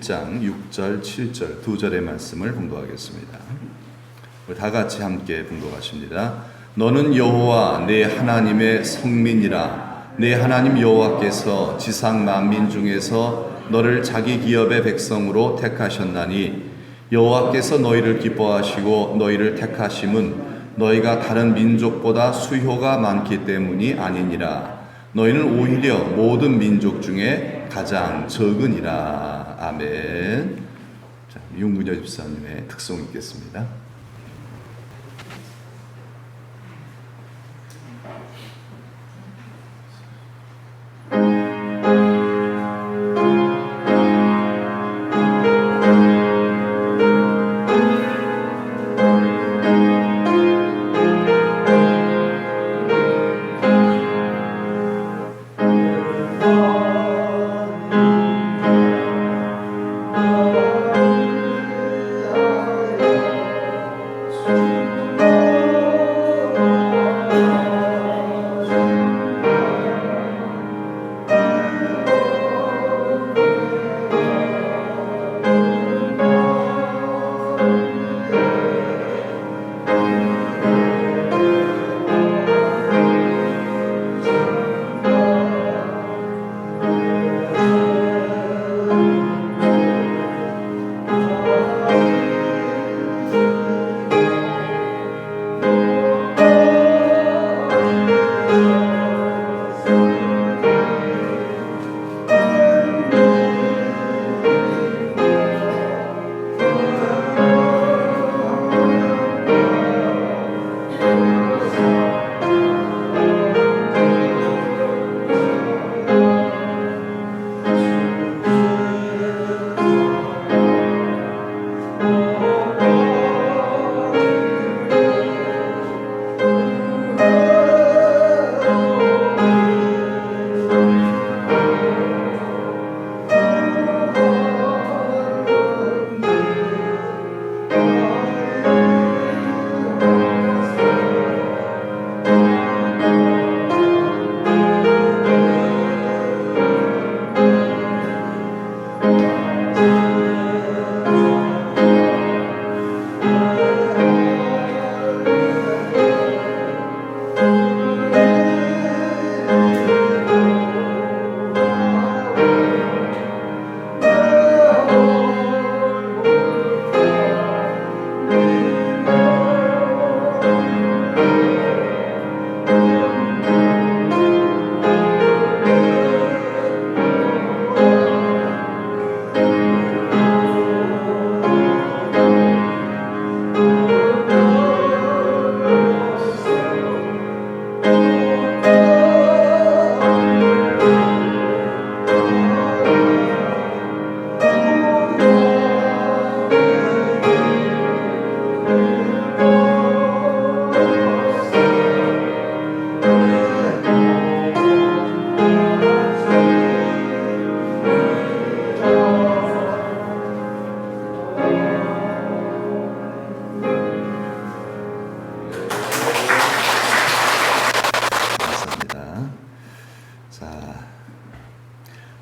17장 6절, 7절 두 절의 말씀을 봉독하겠습니다. 우리 다 같이 함께 봉독하십니다. 너는 여호와 내 하나님의 성민이라. 내 하나님 여호와께서 지상 만민 중에서 너를 자기 기업의 백성으로 택하셨나니 여호와께서 너희를 기뻐하시고 너희를 택하심은 너희가 다른 민족보다 수효가 많기 때문이 아니니라. 너희는 오히려 모든 민족 중에 가장 적으니라. 아멘. 자, 윤근여 집사님의 특송 읽겠습니다.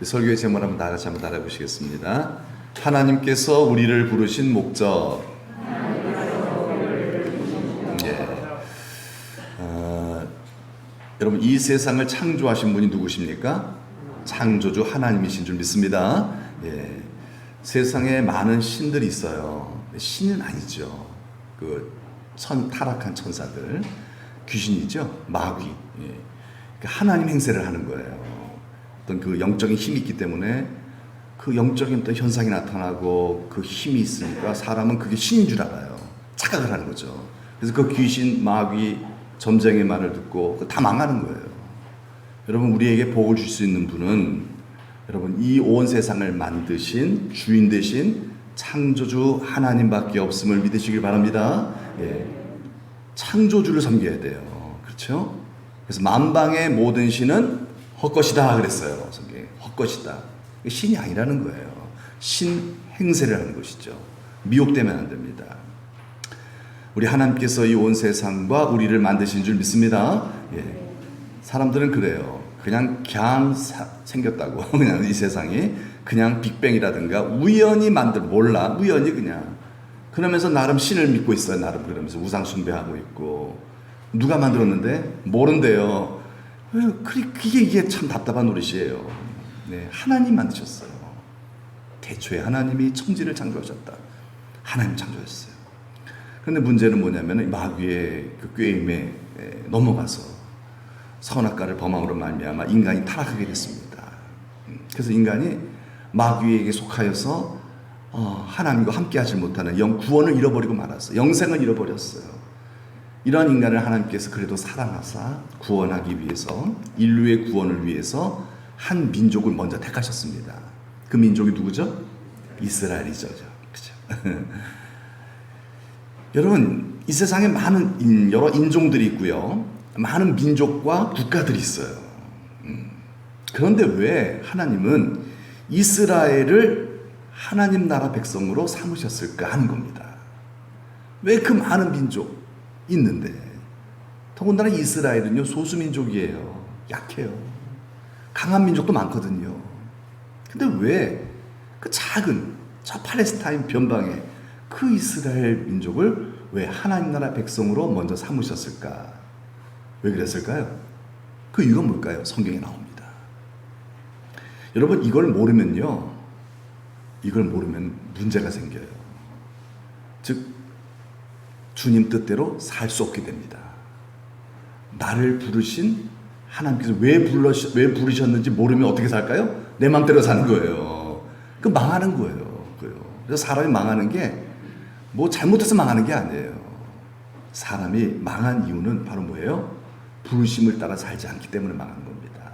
설교의 제목을 한번 다 같이 한번 따라해보시겠습니다. 하나님께서 우리를 부르신 목적. 여러분, 이 세상을 창조하신 분이 누구십니까? 창조주 하나님이신 줄 믿습니다. 세상에 많은 신들이 있어요. 신은 아니죠. 타락한 천사들, 귀신이죠. 마귀. 하나님 행세를 하는 거예요. 어떤 그 영적인 힘이 있기 때문에 그 영적인 어떤 현상이 나타나고 그 힘이 있으니까 사람은 그게 신인 줄 알아요. 착각을 하는 거죠. 그래서 그 귀신, 마귀, 점쟁이의 말을 듣고 다 망하는 거예요. 여러분, 우리에게 복을 줄 수 있는 분은 여러분, 이 온 세상을 만드신 주인 되신 창조주 하나님밖에 없음을 믿으시길 바랍니다. 창조주를 섬겨야 돼요. 그렇죠? 그래서 만방의 모든 신은 헛것이다 그랬어요. 성경에 헛것이다. 신이 아니라는 거예요. 신 행세를 하는 것이죠. 미혹되면 안 됩니다. 우리 하나님께서 이 온 세상과 우리를 만드신 줄 믿습니다. 사람들은 그래요. 그냥 생겼다고 그냥 이 세상이 그냥 빅뱅이라든가 우연히 몰라. 우연히 그냥. 그러면서 나름 신을 믿고 있어요. 나름 그러면서 우상 숭배하고 있고. 누가 만들었는데? 모른대요. 이게 참 답답한 노릇이에요. 네, 하나님 만드셨어요. 태초에 하나님이 천지를 창조하셨다. 하나님 창조했어요. 그런데 문제는 뭐냐면 마귀의 그 꾀임에 넘어가서 선악과를 범함으로 말미암아 인간이 타락하게 됐습니다. 그래서 인간이 마귀에게 속하여서 하나님과 함께하지 못하는 구원을 잃어버리고 말았어요. 영생을 잃어버렸어요. 이러한 인간을 하나님께서 그래도 사랑하사 구원하기 위해서, 인류의 구원을 위해서 한 민족을 먼저 택하셨습니다. 그 민족이 누구죠? 이스라엘이죠. 그죠? 여러분, 이 세상에 많은 여러 인종들이 있고요. 많은 민족과 국가들이 있어요. 그런데 왜 하나님은 이스라엘을 하나님 나라 백성으로 삼으셨을까 하는 겁니다. 왜 그 많은 민족 있는데, 더군다나 이스라엘은요, 소수민족이에요. 약해요. 강한 민족도 많거든요. 근데 왜 그 작은 저 팔레스타인 변방에 그 이스라엘 민족을 왜 하나님 나라 백성으로 먼저 삼으셨을까? 왜 그랬을까요? 그 이유가 뭘까요? 성경에 나옵니다. 여러분, 이걸 모르면 문제가 생겨요. 즉, 주님 뜻대로 살 수 없게 됩니다. 나를 부르신 하나님께서 왜 부르셨는지 모르면 어떻게 살까요? 내 마음대로 사는 거예요. 그 망하는 거예요. 그래서 사람이 망하는 게 뭐 잘못해서 망하는 게 아니에요. 사람이 망한 이유는 바로 뭐예요? 부르심을 따라 살지 않기 때문에 망한 겁니다.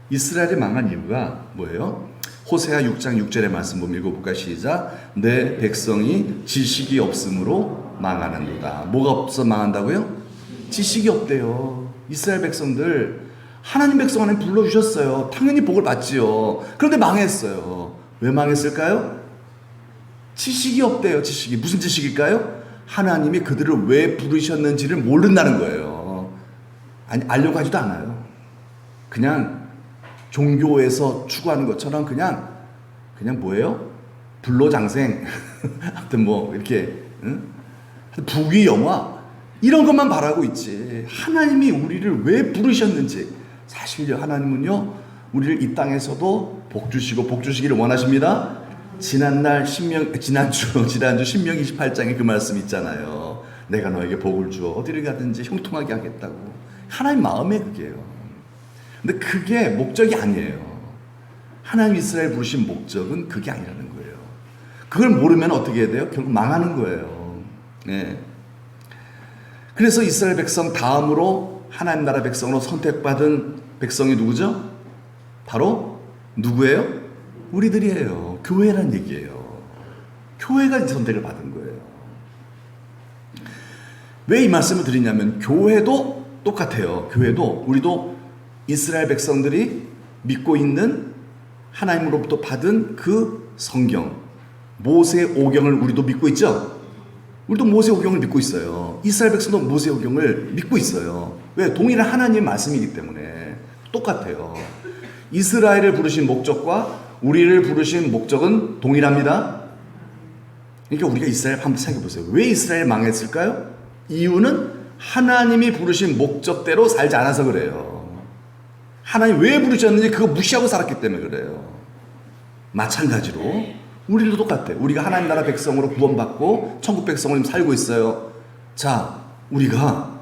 이스라엘이 망한 이유가 뭐예요? 호세아 6장 6절의 말씀 보면 읽어볼까요? 시작. 내 백성이 지식이 없으므로 망하는도다. 뭐가 없어 망한다고요? 지식이 없대요. 이스라엘 백성들 하나님 백성 하나님 불러주셨어요. 당연히 복을 받지요. 그런데 망했어요. 왜 망했을까요? 지식이 없대요. 지식이. 무슨 지식일까요? 하나님이 그들을 왜 부르셨는지를 모른다는 거예요. 아니, 알려고 하지도 않아요. 그냥 종교에서 추구하는 것처럼 그냥 뭐예요? 불로장생. 하여튼 뭐 이렇게 부귀영화 이런 것만 바라고 있지. 하나님이 우리를 왜 부르셨는지. 사실요, 하나님은요, 우리를 이 땅에서도 복 주시기를 원하십니다. 지난주 신명 28장에 그 말씀 있잖아요. 내가 너에게 복을 주어 어디를 가든지 형통하게 하겠다고. 하나님 마음에 그게요. 근데 그게 목적이 아니에요. 하나님 이스라엘 부르신 목적은 그게 아니라는 거예요. 그걸 모르면 어떻게 해야 돼요? 결국 망하는 거예요. 네. 그래서 이스라엘 백성 다음으로 하나님 나라 백성으로 선택받은 백성이 누구죠? 바로 누구예요? 우리들이에요. 교회란 얘기예요. 교회가 선택을 받은 거예요. 왜 이 말씀을 드리냐면 교회도 똑같아요. 우리도 이스라엘 백성들이 믿고 있는 하나님으로부터 받은 그 성경, 모세 오경을 우리도 믿고 있죠? 우리도 모세 오경을 믿고 있어요. 이스라엘 백성도 모세 오경을 믿고 있어요. 왜? 동일한 하나님의 말씀이기 때문에 똑같아요. 이스라엘을 부르신 목적과 우리를 부르신 목적은 동일합니다. 그러니까 우리가 이스라엘 한번 생각해보세요. 왜 이스라엘 망했을까요? 이유는 하나님이 부르신 목적대로 살지 않아서 그래요. 하나님 왜 부르셨는지 그거 무시하고 살았기 때문에 그래요. 마찬가지로 우리도 똑같아요. 우리가 하나님 나라 백성으로 구원받고 천국 백성으로 살고 있어요. 자, 우리가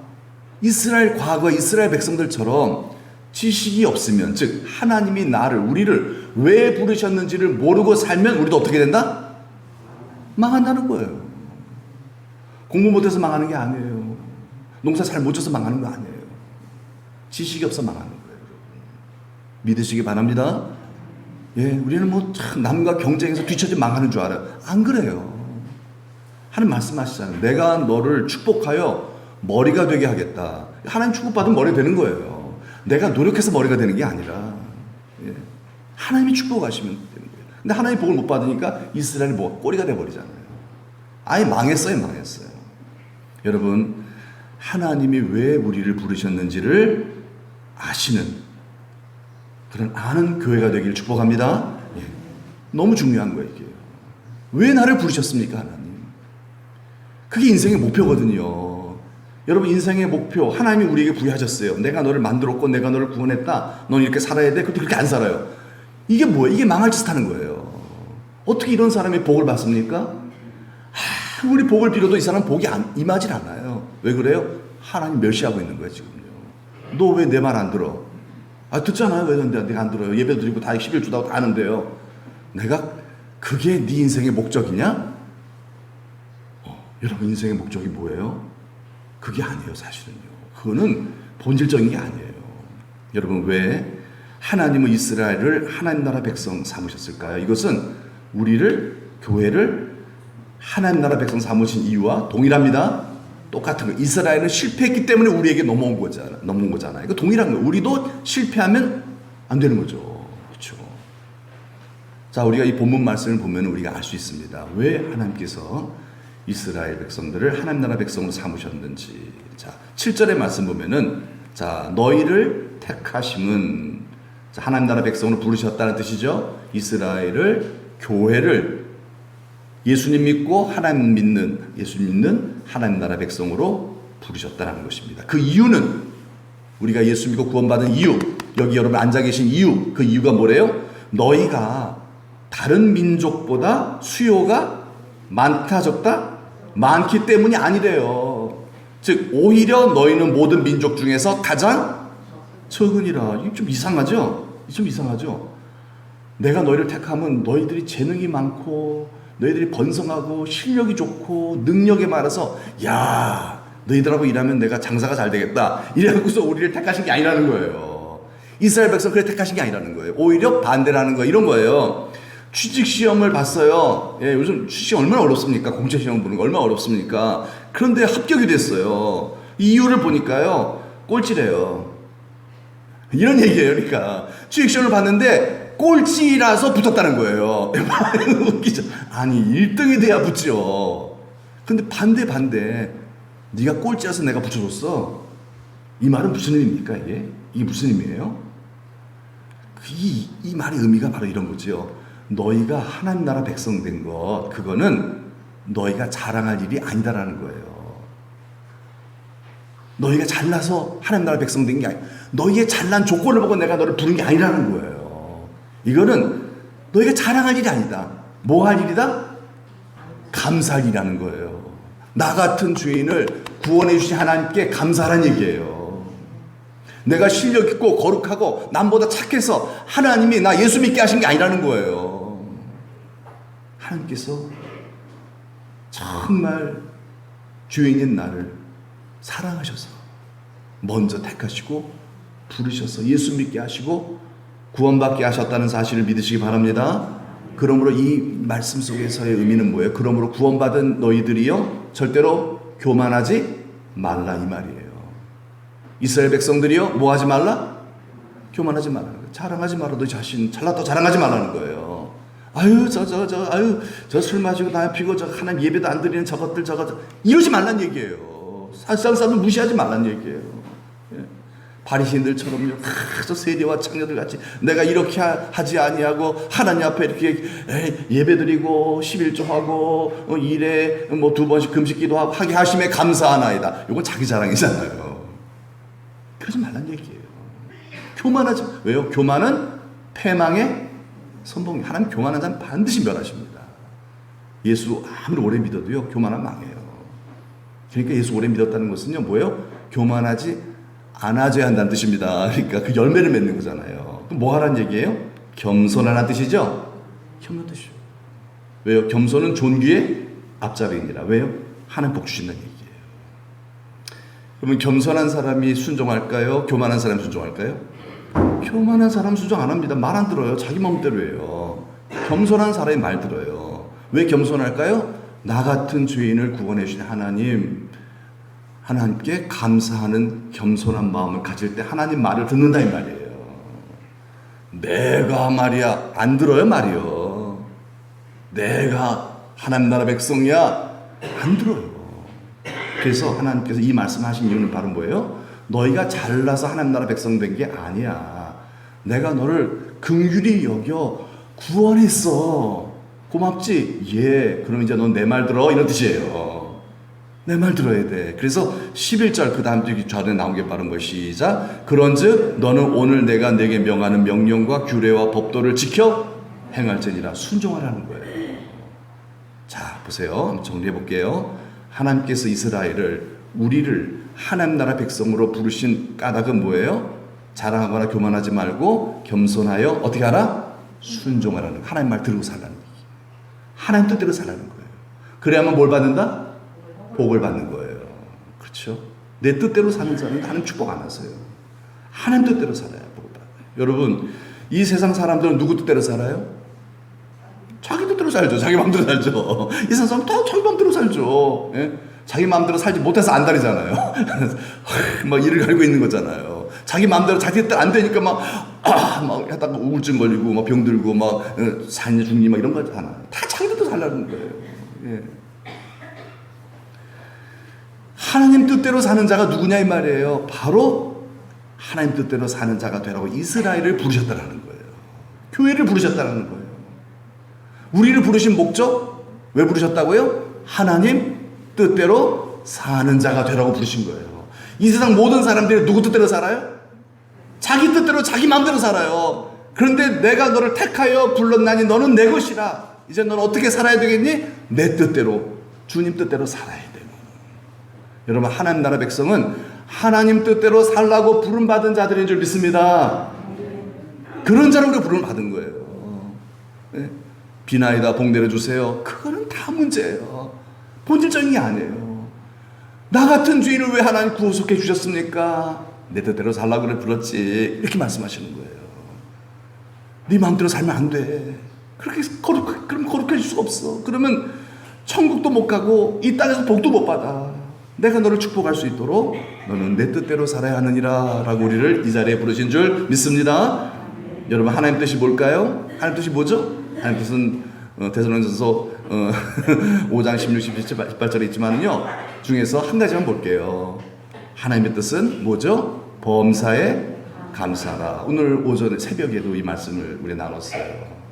과거 이스라엘 백성들처럼 지식이 없으면, 즉 하나님이 우리를 왜 부르셨는지를 모르고 살면 우리도 어떻게 된다? 망한다는 거예요. 공부 못해서 망하는 게 아니에요. 농사 잘 못 져서 망하는 거 아니에요. 지식이 없어 망하는 거예요. 믿으시기 바랍니다. 예, 우리는 남과 경쟁해서 뒤처져 망하는 줄 알아요. 안 그래요. 하나님 말씀하시잖아요. 내가 너를 축복하여 머리가 되게 하겠다. 하나님 축복받으면 머리 되는 거예요. 내가 노력해서 머리가 되는 게 아니라 하나님이 축복하시면 되는 거예요. 근데 하나님이 복을 못 받으니까 이스라엘이 꼬리가 돼버리잖아요. 아예 망했어요. 여러분, 하나님이 왜 우리를 부르셨는지를 아시는 그런 아는 교회가 되기를 축복합니다. 너무 중요한 거예요, 이게. 왜 나를 부르셨습니까, 하나님? 그게 인생의 목표거든요. 여러분, 인생의 목표, 하나님이 우리에게 부여하셨어요. 내가 너를 만들었고 내가 너를 구원했다. 넌 이렇게 살아야 돼. 그것도 그렇게 안 살아요. 이게 뭐예요? 이게 망할 짓 하는 거예요. 어떻게 이런 사람이 복을 받습니까? 아무리 복을 빌어도 이 사람은 복이 임하질 않아요. 왜 그래요? 하나님 멸시하고 있는 거예요, 지금요. 너 왜 내 말 안 들어? 듣잖아요. 왜 내가 안 들어요? 예배 드리고 다 11주 다고 다 하는데요. 내가 그게 네 인생의 목적이냐? 여러분, 인생의 목적이 뭐예요? 그게 아니에요, 사실은요. 그거는 본질적인 게 아니에요. 여러분, 왜 하나님은 이스라엘을 하나님 나라 백성 삼으셨을까요? 이것은 우리를, 교회를 하나님 나라 백성 삼으신 이유와 동일합니다. 똑같은 거예요. 이스라엘은 실패했기 때문에 우리에게 넘어온 거잖아요. 이거 동일한 거예요. 우리도 실패하면 안 되는 거죠. 그렇죠. 자, 우리가 이 본문 말씀을 보면 우리가 알 수 있습니다. 왜 하나님께서 이스라엘 백성들을 하나님 나라 백성으로 삼으셨는지. 자, 7절의 말씀 보면은, 자, 너희를 택하심은, 자, 하나님 나라 백성으로 부르셨다는 뜻이죠. 이스라엘을, 교회를, 예수님 믿고 하나님 믿는, 예수 믿는 하나님 나라 백성으로 부르셨다는 것입니다. 그 이유는, 우리가 예수 믿고 구원받은 이유, 여기 여러분 앉아 계신 이유, 그 이유가 뭐래요? 너희가 다른 민족보다 수요가 많다 적다? 많기 때문이 아니래요. 즉 오히려 너희는 모든 민족 중에서 가장 적으니라. 이게 좀 이상하죠? 좀 이상하죠? 내가 너희를 택하면 너희들이 재능이 많고 너희들이 번성하고 실력이 좋고 능력에 많아서 야, 너희들하고 일하면 내가 장사가 잘 되겠다 이래갖고서 우리를 택하신 게 아니라는 거예요. 이스라엘 백성 그래 택하신 게 아니라는 거예요. 오히려 반대라는 거, 이런 거예요. 취직시험을 봤어요. 예, 요즘 취직시험 얼마나 어렵습니까? 공채시험 보는 거 얼마나 어렵습니까? 그런데 합격이 됐어요. 이유를 보니까요, 꼴찌래요. 이런 얘기예요. 그러니까 취직시험을 봤는데 꼴찌라서 붙었다는 거예요. 웃기죠? 아니 1등이 돼야 붙죠. 근데 반대. 네가 꼴찌라서 내가 붙여줬어. 이 말은 무슨 의미입니까? 이게 무슨 의미예요? 이 말의 의미가 바로 이런 거죠. 너희가 하나님 나라 백성 된 것, 그거는 너희가 자랑할 일이 아니다라는 거예요. 너희가 잘나서 하나님 나라 백성 된 게 아니야. 너희의 잘난 조건을 보고 내가 너를 부른 게 아니라는 거예요. 이거는 너희가 자랑할 일이 아니다. 뭐 할 일이다? 감사할 일이라는 거예요. 나 같은 죄인을 구원해 주신 하나님께 감사하라는 얘기예요. 내가 실력 있고 거룩하고 남보다 착해서 하나님이 나 예수 믿게 하신 게 아니라는 거예요. 하나님께서 정말 죄인인 나를 사랑하셔서 먼저 택하시고 부르셔서 예수 믿게 하시고 구원받게 하셨다는 사실을 믿으시기 바랍니다. 그러므로 이 말씀 속에서의 의미는 뭐예요? 그러므로 구원받은 너희들이요 절대로 교만하지 말라, 이 말이에요. 이스라엘 백성들이요 뭐 하지 말라? 교만하지 말라. 자랑하지 말라. 너 자신 잘났다고 자랑하지 말라는 거예요. 아유 저 술 마시고 담배 피고 저 하나님 예배도 안 드리는 저것들 이러지 말란 얘기예요. 사실상 사람 무시하지 말란 얘기예요. 바리새인들처럼요, 저 세리와 창녀들 같이 내가 이렇게 하지 아니하고 하나님 앞에 이렇게 예배드리고 11조하고 일에 뭐 2번씩 금식기도 하게 하심에 감사하나이다. 이건 자기 자랑이잖아요. 그러지 말란 얘기예요. 교만하지. 왜요? 교만은 패망의 선봉. 하나님 교만한 자는 반드시 멸하십니다. 예수 아무리 오래 믿어도요 교만하면 망해요. 그러니까 예수 오래 믿었다는 것은요 뭐예요? 교만하지 않아져야 한다는 뜻입니다. 그러니까 그 열매를 맺는 거잖아요. 그럼 뭐 하라는 얘기예요? 겸손하라는 뜻이죠? 겸손 뜻이죠. 왜요? 겸손은 존귀의 앞자리이니라. 왜요? 하나님 복 주신다는 얘기예요. 그러면 겸손한 사람이 순종할까요? 교만한 사람이 순종할까요? 교만한 사람 순종 안 합니다. 말 안 들어요. 자기 마음대로 해요. 겸손한 사람이 말 들어요. 왜 겸손할까요? 나 같은 죄인을 구원해 주신 하나님께 감사하는 겸손한 마음을 가질 때 하나님 말을 듣는다 이 말이에요. 내가 말이야 안 들어요 말이요. 내가 하나님 나라 백성이야 안 들어요. 그래서 하나님께서 이 말씀하신 이유는 바로 뭐예요? 너희가 잘나서 하나님 나라 백성 된 게 아니야. 내가 너를 긍휼히 여겨 구원했어. 고맙지? 예. 그럼 이제 넌 내 말 들어. 이런 뜻이에요. 내 말 들어야 돼. 그래서 11절 그 다음 주 전에 나온 게 바른 거 시작. 그런즉 너는 오늘 내가 내게 명하는 명령과 규례와 법도를 지켜 행할지니라. 순종하라는 거예요. 자, 보세요. 한번 정리해 볼게요. 하나님께서 이스라엘을, 우리를 하나님 나라 백성으로 부르신 까닭은 뭐예요? 자랑하거나 교만하지 말고 겸손하여 어떻게 하라? 순종하라는 거예요. 하나님 말 들고 살라는 거예요. 하나님 뜻대로 살라는 거예요. 그래야만 뭘 받는다? 복을 받는 거예요. 그렇죠? 내 뜻대로 사는 자는 하나님 축복 안 하세요. 하나님 뜻대로 살아야 복을 받아요. 여러분, 이 세상 사람들은 누구 뜻대로 살아요? 자기 뜻대로 살죠. 자기 마음대로 살죠. 이 세상 사람은 다 자기 마음대로 살죠. 예? 자기 마음대로 살지 못해서 안달이잖아요. 막 이를 갈고 있는 거잖아요. 자기 마음대로 자기 뜻대로 안 되니까 막 하다가 우울증 걸리고 막 병들고 막 사냐 죽니 막 이런 거 하잖아요. 다 자기 뜻대로 살라는 거예요. 예. 하나님 뜻대로 사는 자가 누구냐 이 말이에요. 바로 하나님 뜻대로 사는 자가 되라고 이스라엘을 부르셨다라는 거예요. 교회를 부르셨다라는 거예요. 우리를 부르신 목적 왜 부르셨다고요? 하나님 뜻대로 사는 자가 되라고 부르신 거예요. 이 세상 모든 사람들이 누구 뜻대로 살아요? 자기 뜻대로 자기 마음대로 살아요. 그런데 내가 너를 택하여 불렀나니 너는 내 것이라. 이제 너는 어떻게 살아야 되겠니? 내 뜻대로, 주님 뜻대로 살아야 되고. 여러분, 하나님 나라 백성은 하나님 뜻대로 살라고 부름받은 자들인 줄 믿습니다. 그런 자로 우리가 부름받은 거예요. 네? 비나이다 복 내려주세요. 그거는 다 문제예요. 본질적인 게 아니에요. 나 같은 죄인을 왜 하나님 구속해 주셨습니까? 내 뜻대로 살라고 그래 불렀지. 이렇게 말씀하시는 거예요. 네 마음대로 살면 안 돼. 그럼 거룩해질 수가 없어. 그러면 천국도 못 가고 이 땅에서 복도 못 받아. 내가 너를 축복할 수 있도록 너는 내 뜻대로 살아야 하느니라 라고 우리를 이 자리에 부르신 줄 믿습니다. 여러분, 하나님 뜻이 뭘까요? 하나님 뜻이 뭐죠? 하나님 뜻은 데살로니가서 5장 16, 17, 18절에 있지만요, 중에서 한 가지만 볼게요. 하나님의 뜻은 뭐죠? 범사에 감사하라. 오늘 오전에 새벽에도 이 말씀을 우리 나눴어요.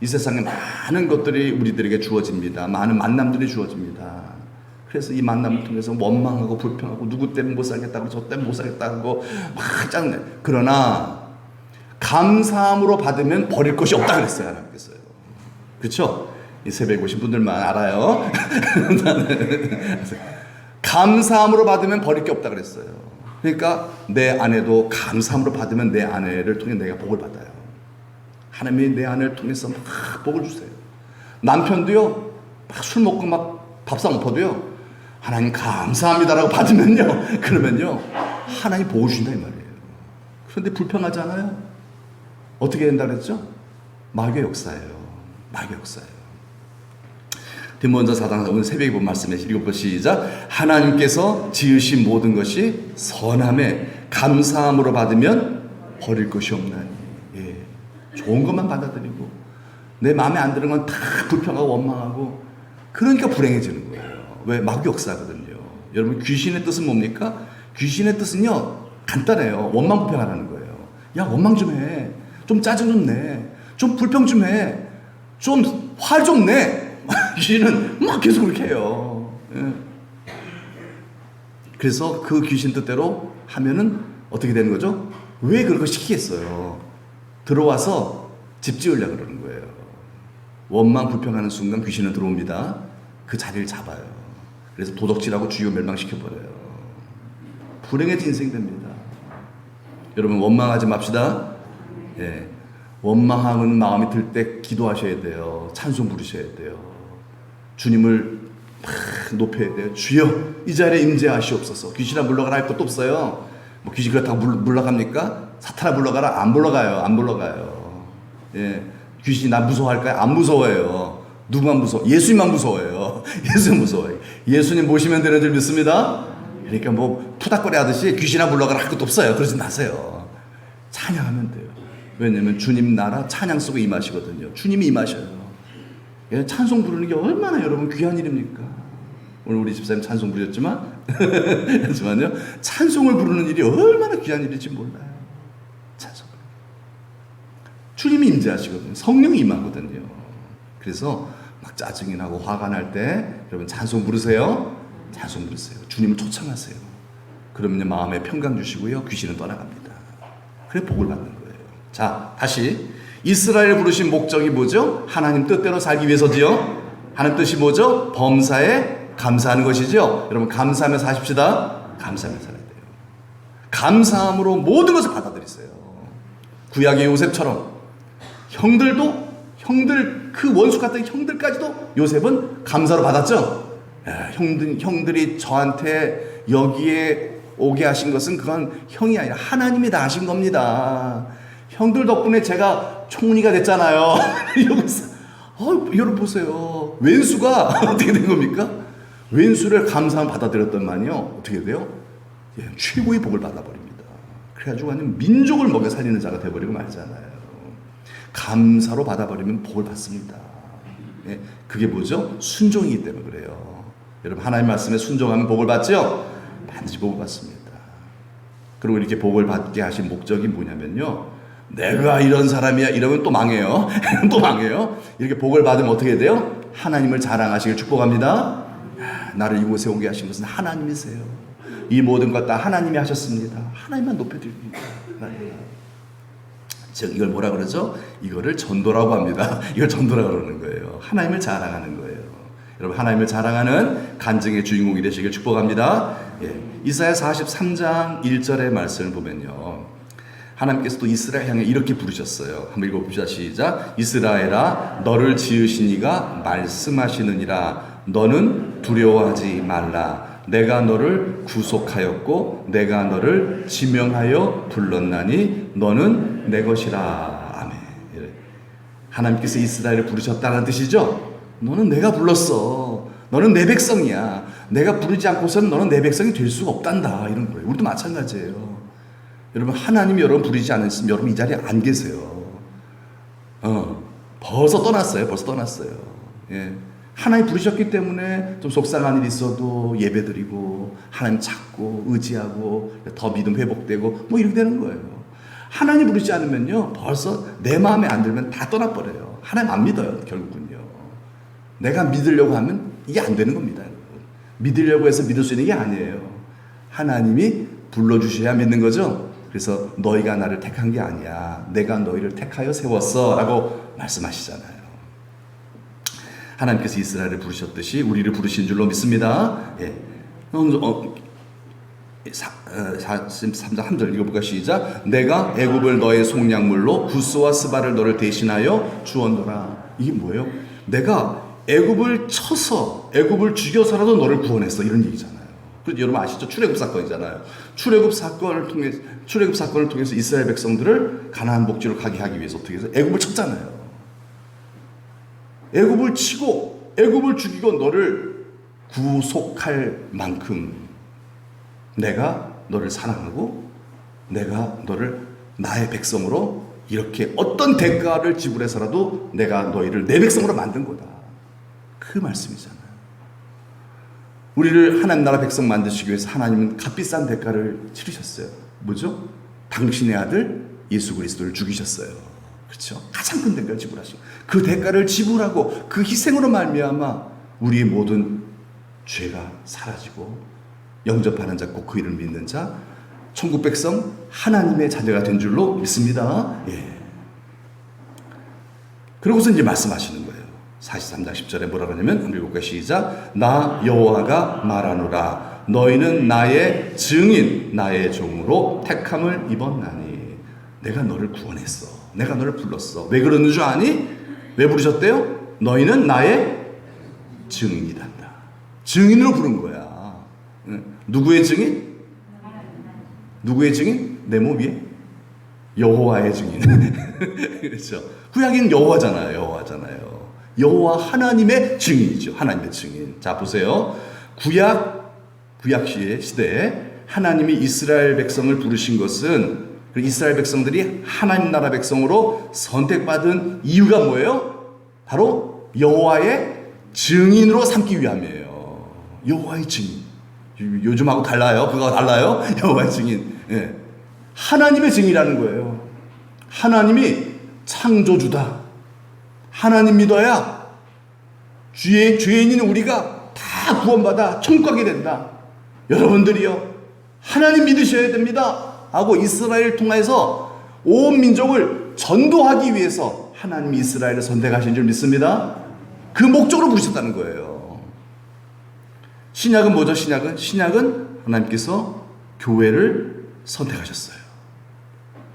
이 세상에 많은 것들이 우리들에게 주어집니다. 많은 만남들이 주어집니다. 그래서 이 만남을 통해서 원망하고 불평하고 누구 때문에 못 살겠다고 저 때문에 못 살겠다고 막 짜증내. 그러나 감사함으로 받으면 버릴 것이 없다 그랬어요. 하나님께서요. 그렇죠? 이 새벽에 오신 분들만 알아요. 감사함으로 받으면 버릴 게 없다 그랬어요. 그러니까 내 아내도 감사함으로 받으면 내 아내를 통해 내가 복을 받아요. 하나님이 내 아내를 통해서 막 복을 주세요. 남편도요, 막 술 먹고 막 밥상 엎어도요, 하나님 감사합니다라고 받으면요, 그러면요, 하나님 복을 주신다 이 말이에요. 그런데 불평하잖아요. 어떻게 된다 그랬죠? 마귀의 역사예요. 마귀의 역사예요. 디모데전서 4장 오늘 새벽에 본 말씀에 읽어보 시작. 하나님께서 지으신 모든 것이 선함에 감사함으로 받으면 버릴 것이 없나니. 예. 좋은 것만 받아들이고 내 마음에 안 드는 건 다 불평하고 원망하고, 그러니까 불행해지는 거예요. 왜? 마귀 역사거든요. 여러분, 귀신의 뜻은 뭡니까? 귀신의 뜻은요, 간단해요. 원망 불평하라는 거예요. 야, 원망 좀 해. 좀 짜증 좀 내. 좀 불평 좀 해. 좀 화 좀 내. 귀신은 막 계속 그렇게 해요. 예. 그래서 그 귀신 뜻대로 하면은 어떻게 되는 거죠? 왜 그런 거 시키겠어요? 들어와서 집 지으려고 그러는 거예요. 원망 불평하는 순간 귀신은 들어옵니다. 그 자리를 잡아요. 그래서 도덕질하고 주요 멸망시켜버려요. 불행해진 인생이 됩니다. 여러분, 원망하지 맙시다. 예. 원망하는 마음이 들 때 기도하셔야 돼요. 찬송 부르셔야 돼요. 주님을 막 높여야 돼요. 주여, 이 자리에 임재하시옵소서. 귀신아 물러가라 할 것도 없어요. 뭐 귀신 그렇다고 물러갑니까? 사탄아 물러가라? 안 물러가요. 안 물러가요. 예. 귀신이 나 무서워할까요? 안 무서워해요. 누구만 무서워? 예수님만 무서워해요. 예수님 무서워해요. 예수님 모시면 되는 줄 믿습니다. 그러니까 뭐 푸닥거리 하듯이 귀신아 물러가라 할 것도 없어요. 그러지 마세요. 찬양하면 돼요. 왜냐면 주님 나라 찬양 속에 임하시거든요. 주님이 임하셔요. 예, 찬송 부르는 게 얼마나 여러분 귀한 일입니까? 오늘 우리 집사님 찬송 부르셨지만 하지만요, 찬송을 부르는 일이 얼마나 귀한 일인지 몰라요. 찬송. 주님 주님이 임재하시거든요. 성령이 임하거든요. 그래서 막 짜증이 나고 화가 날 때 여러분 찬송 부르세요. 찬송 부르세요. 주님을 초청하세요. 그러면 마음에 평강 주시고요. 귀신은 떠나갑니다. 그래 복을 받는 거예요. 자, 다시 이스라엘 부르신 목적이 뭐죠? 하나님 뜻대로 살기 위해서지요. 하나님 뜻이 뭐죠? 범사에 감사하는 것이죠. 여러분 감사하며 사십시다. 감사하며 살아야 돼요. 감사함으로 모든 것을 받아들이세요. 구약의 요셉처럼 형들 그 원수 같은 형들까지도 요셉은 감사로 받았죠. 형들이 저한테 여기에 오게 하신 것은 그건 형이 아니라 하나님이 다 하신 겁니다. 형들 덕분에 제가 총리가 됐잖아요. 여러분 보세요. 왼수가 어떻게 된 겁니까? 왼수를 감사함 받아들였더만요. 어떻게 돼요? 최고의 복을 받아버립니다. 그래가지고 완전 민족을 먹여 살리는 자가 돼버리고 말잖아요. 감사로 받아버리면 복을 받습니다. 그게 뭐죠? 순종이기 때문에 그래요. 여러분 하나님 말씀에 순종하면 복을 받죠? 반드시 복을 받습니다. 그리고 이렇게 복을 받게 하신 목적이 뭐냐면요, 내가 이런 사람이야 이러면 또 망해요. 또 망해요. 이렇게 복을 받으면 어떻게 돼요? 하나님을 자랑하시길 축복합니다. 나를 이곳에 오게 하신 것은 하나님이세요. 이 모든 것 다 하나님이 하셨습니다. 하나님만 높여드립니다. 즉 이걸 뭐라 그러죠? 이거를 전도라고 합니다. 이걸 전도라고 그러는 거예요. 하나님을 자랑하는 거예요. 여러분 하나님을 자랑하는 간증의 주인공이 되시길 축복합니다. 이사야 43장 1절의 말씀을 보면요, 하나님께서 또 이스라엘 향해 이렇게 부르셨어요. 한번 읽어봅시다. 시작. 이스라엘아 너를 지으신 이가 말씀하시느니라. 너는 두려워하지 말라. 내가 너를 구속하였고 내가 너를 지명하여 불렀나니 너는 내 것이라. 아멘. 하나님께서 이스라엘을 부르셨다는 뜻이죠. 너는 내가 불렀어. 너는 내 백성이야. 내가 부르지 않고서는 너는 내 백성이 될 수가 없단다. 이런 거예요. 우리도 마찬가지예요. 여러분 하나님이 여러분 부르지 않으시면 여러분 이 자리에 안 계세요. 벌써 떠났어요. 하나님 부르셨기 때문에 좀 속상한 일이 있어도 예배드리고 하나님 찾고 의지하고 더 믿음 회복되고 뭐 이렇게 되는 거예요. 하나님 부르지 않으면요 벌써 내 마음에 안 들면 다 떠나버려요. 하나님 안 믿어요. 결국은요. 내가 믿으려고 하면 이게 안 되는 겁니다. 여러분. 믿으려고 해서 믿을 수 있는 게 아니에요. 하나님이 불러주셔야 믿는 거죠. 그래서 너희가 나를 택한 게 아니야. 내가 너희를 택하여 세웠어 라고 말씀하시잖아요. 하나님께서 이스라엘을 부르셨듯이 우리를 부르신 줄로 믿습니다. 43장 3절 읽어볼까? 시작. 내가 애굽을 너의 속량물로 구스와 스바를 너를 대신하여 주었노라. 이게 뭐예요? 내가 애굽을 쳐서 애굽을 죽여서라도 너를 구원했어. 이런 얘기잖아요. 여러분 아시죠? 출애굽 사건이잖아요. 출애굽 사건을 통해서 이스라엘 백성들을 가나안 복지로 가게 하기 위해서 어떻게 해서 애굽을 쳤잖아요. 애굽을 치고 애굽을 죽이고 너를 구속할 만큼 내가 너를 사랑하고 내가 너를 나의 백성으로 이렇게 어떤 대가를 지불해서라도 내가 너희를 내 백성으로 만든 거다. 그 말씀이잖아요. 우리를 하나님 나라 백성 만드시기 위해서 하나님은 값비싼 대가를 치르셨어요. 뭐죠? 당신의 아들 예수 그리스도를 죽이셨어요. 그렇죠? 가장 큰 대가를 지불하시고 그 대가를 지불하고 그 희생으로 말미암아 우리의 모든 죄가 사라지고 영접하는 자, 꼭 그 이름을 믿는 자, 천국 백성 하나님의 자녀가 된 줄로 믿습니다. 그러고서 이제 말씀하시는 거예요. 43장 10절에 뭐라고 하냐면 한번 읽어볼까요? 시작. 나 여호와가 말하노라. 너희는 나의 증인, 나의 종으로 택함을 입었나니. 내가 너를 구원했어. 내가 너를 불렀어. 왜 그러는 줄 아니? 왜 부르셨대요? 너희는 나의 증인이란다. 증인으로 부른 거야. 누구의 증인? 누구의 증인? 내 몸 위에? 여호와의 증인. 그렇죠. 구약인 여호와잖아요. 여호와 하나님의 증인이죠. 하나님의 증인. 자 보세요. 구약 시대에 하나님이 이스라엘 백성을 부르신 것은 이스라엘 백성들이 하나님 나라 백성으로 선택받은 이유가 뭐예요? 바로 여호와의 증인으로 삼기 위함이에요. 여호와의 증인. 요즘하고 달라요. 그거가 달라요. 여호와의 증인. 하나님의 증인이라는 거예요. 하나님이 창조주다. 하나님 믿어야 죄인인 우리가 다 구원받아 천국 가게 된다. 여러분들이요, 하나님 믿으셔야 됩니다 하고 이스라엘을 통해서 온 민족을 전도하기 위해서 하나님이 이스라엘을 선택하신 줄 믿습니다. 그 목적으로 부르셨다는 거예요. 신약은 뭐죠? 신약은 하나님께서 교회를 선택하셨어요.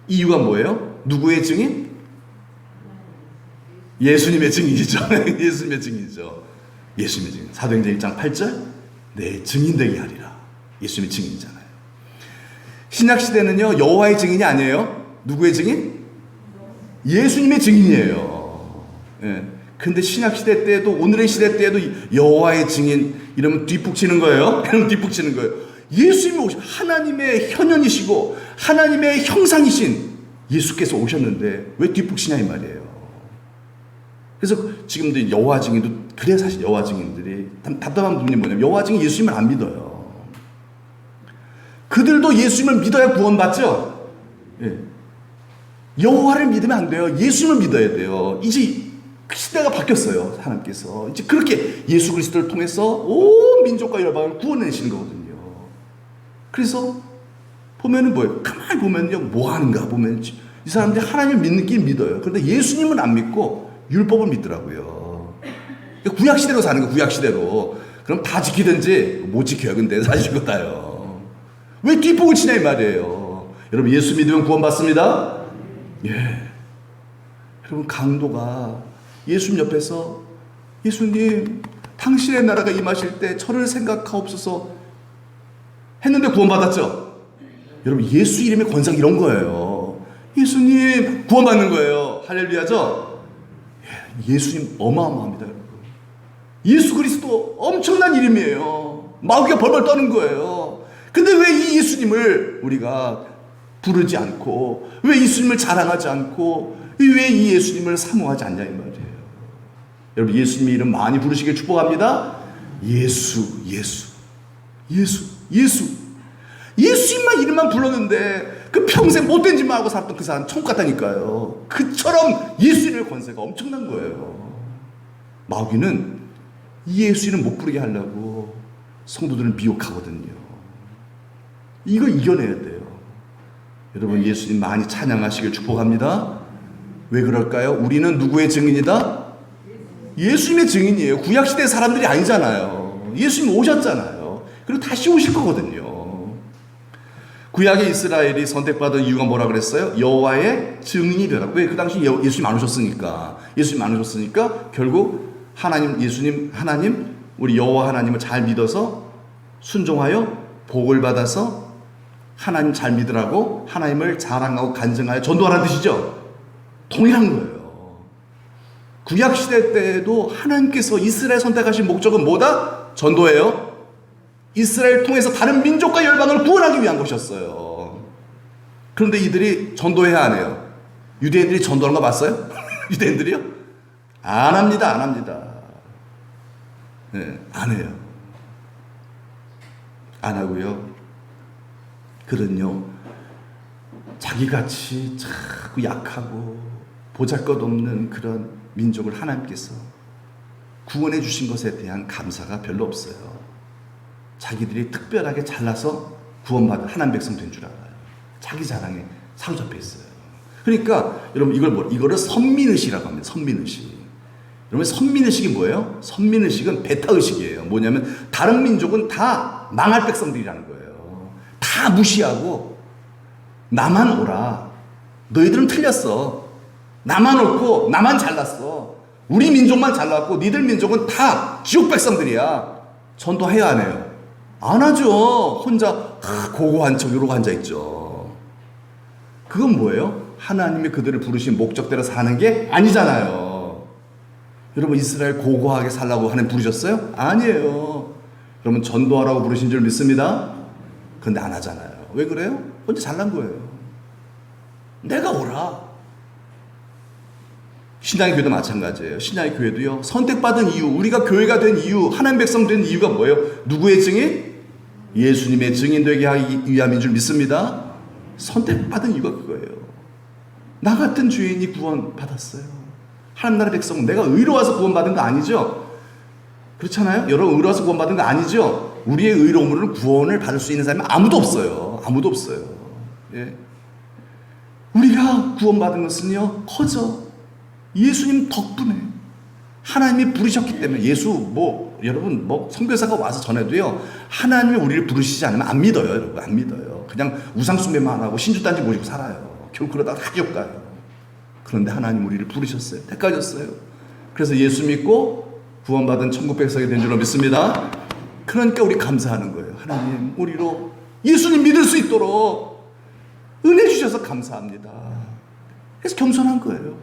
이유가 뭐예요? 누구의 증인? 예수님의 증인이죠. 예수님의 증인이죠. 예수님의 증인. 사도행전 1장 8절 내 증인 되게 하리라. 예수님의 증인이잖아요. 신약 시대는요, 여호와의 증인이 아니에요. 누구의 증인? 예수님의 증인이에요. 예. 근데 신약 시대 때도, 오늘의 시대 때도 여호와의 증인 이러면 뒷북치는 거예요. 이러면 뒷북치는 거예요. 예수님이 하나님의 현현이시고 하나님의 형상이신 예수께서 오셨는데 왜 뒷북치냐 이 말이에요. 그래서 지금도 여호와 증인도 그래. 사실 여호와 증인들이 답답한 부분이 뭐냐면 여호와 증인 예수님을 안 믿어요. 그들도 예수님을 믿어야 구원받죠. 예. 여호와를 믿으면 안 돼요. 예수님을 믿어야 돼요. 이제 그 시대가 바뀌었어요. 하나님께서 이제 그렇게 예수 그리스도를 통해서 온 민족과 열방을 구원내시는 거거든요. 그래서 보면은 뭐예요? 가만히 보면요, 뭐 하는가 보면 이 사람들이 하나님을 믿긴 믿어요. 그런데 예수님은 안 믿고 율법을 믿더라고요. 구약 시대로 사는 거, 구약 시대로. 그럼 다 지키든지 못 지켜요. 근데 사실 그거다요. 왜 뒷북을 치냐 이 말이에요. 여러분, 예수 믿으면 구원받습니다. 예. 여러분, 강도가 예수님 옆에서 예수님, 당신의 나라가 임하실 때 저를 생각하옵소서 했는데 구원받았죠. 여러분, 예수 이름의 권세가 이런 거예요. 예수님 구원받는 거예요. 할렐루야죠. 예수님 어마어마합니다. 여러분, 예수 그리스도 엄청난 이름이에요. 마귀가 벌벌 떠는 거예요. 근데 왜 이 예수님을 우리가 부르지 않고, 왜 예수님을 자랑하지 않고, 왜 이 예수님을 사모하지 않냐 이 말이에요. 여러분, 예수님의 이름 많이 부르시길 축복합니다. 예수, 예수, 예수, 예수. 예수님만 이름만 불렀는데 그 평생 못된 짓만 하고 살았던 그 사람 천국 갔다니까요. 그처럼 예수 이름의 권세가 엄청난 거예요. 마귀는 이 예수 이름 못 부르게 하려고 성도들을 미혹하거든요. 이거 이겨내야 돼요. 여러분, 예수님 많이 찬양하시길 축복합니다. 왜 그럴까요? 우리는 누구의 증인이다? 예수님의 증인이에요. 구약시대 사람들이 아니잖아요. 예수님 오셨잖아요. 그리고 다시 오실 거거든요. 구약의 이스라엘이 선택받은 이유가 뭐라 그랬어요? 여호와의 증인이 되라고. 왜? 그 당시 예수님 안 오셨으니까. 예수님 안 오셨으니까 결국 하나님, 우리 여호와 하나님을 잘 믿어서 순종하여 복을 받아서 하나님 잘 믿으라고 하나님을 자랑하고 간증하여 전도하라는 뜻이죠. 동일한 거예요. 구약시대 때에도 하나님께서 이스라엘 선택하신 목적은 뭐다? 전도예요. 이스라엘 통해서 다른 민족과 열방을 구원하기 위한 것이었어요. 그런데 이들이 전도해야 안 해요. 유대인들이 전도하는 거 봤어요? 유대인들이요? 안 합니다. 안 합니다. 네, 안 해요. 안 하고요. 그런요, 자기같이 자꾸 약하고 보잘것없는 그런 민족을 하나님께서 구원해 주신 것에 대한 감사가 별로 없어요. 자기들이 특별하게 잘나서 구원받은 하나님 백성 된 줄 알아요. 자기 자랑에 사로잡혀 있어요. 그러니까 여러분, 이거를 선민의식이라고 합니다. 선민의식. 여러분, 선민의식이 뭐예요? 선민의식은 배타의식이에요. 뭐냐면 다른 민족은 다 망할 백성들이라는 거예요. 다 무시하고 나만 오라. 너희들은 틀렸어. 나만 옳고 나만 잘났어. 우리 민족만 잘났고 니들 민족은 다 지옥 백성들이야. 전도해야 안 해요? 안 하죠. 혼자 고고한 척 이러고 앉아있죠. 그건 뭐예요? 하나님이 그들을 부르신 목적대로 사는 게 아니잖아요. 여러분, 이스라엘 고고하게 살라고 하나님 부르셨어요? 아니에요. 여러분, 전도하라고 부르신 줄 믿습니다. 그런데 안 하잖아요. 왜 그래요? 혼자 잘난 거예요. 내가 오라. 신약의 교회도 마찬가지예요. 신약의 교회도요, 선택받은 이유, 우리가 교회가 된 이유, 하나님 백성 된 이유가 뭐예요? 누구의 증인? 예수님의 증인 되게 하기 위함인 줄 믿습니다. 선택받은 이유가 그거예요. 나 같은 죄인이 구원받았어요. 하나님 나라 백성은 내가 의로워서 구원받은 거 아니죠? 그렇잖아요? 여러분, 의로워서 구원받은 거 아니죠? 우리의 의로움으로는 구원을 받을 수 있는 사람이 아무도 없어요. 아무도 없어요. 예. 우리가 구원받은 것은요, 커져 예수님 덕분에 하나님이 부르셨기 때문에. 여러분 선교사가 와서 전해도요, 하나님이 우리를 부르시지 않으면 안 믿어요. 여러분, 안 믿어요. 그냥 우상숭배만 하고 신주단지 모시고 살아요. 결국 그러다가 다 지옥 가요. 그런데 하나님 우리를 부르셨어요. 택하셨어요. 그래서 예수 믿고 구원받은 천국 백성이 된 줄로 믿습니다. 그러니까 우리 감사하는 거예요. 하나님, 우리로 예수님 믿을 수 있도록 은혜 주셔서 감사합니다. 그래서 겸손한 거예요.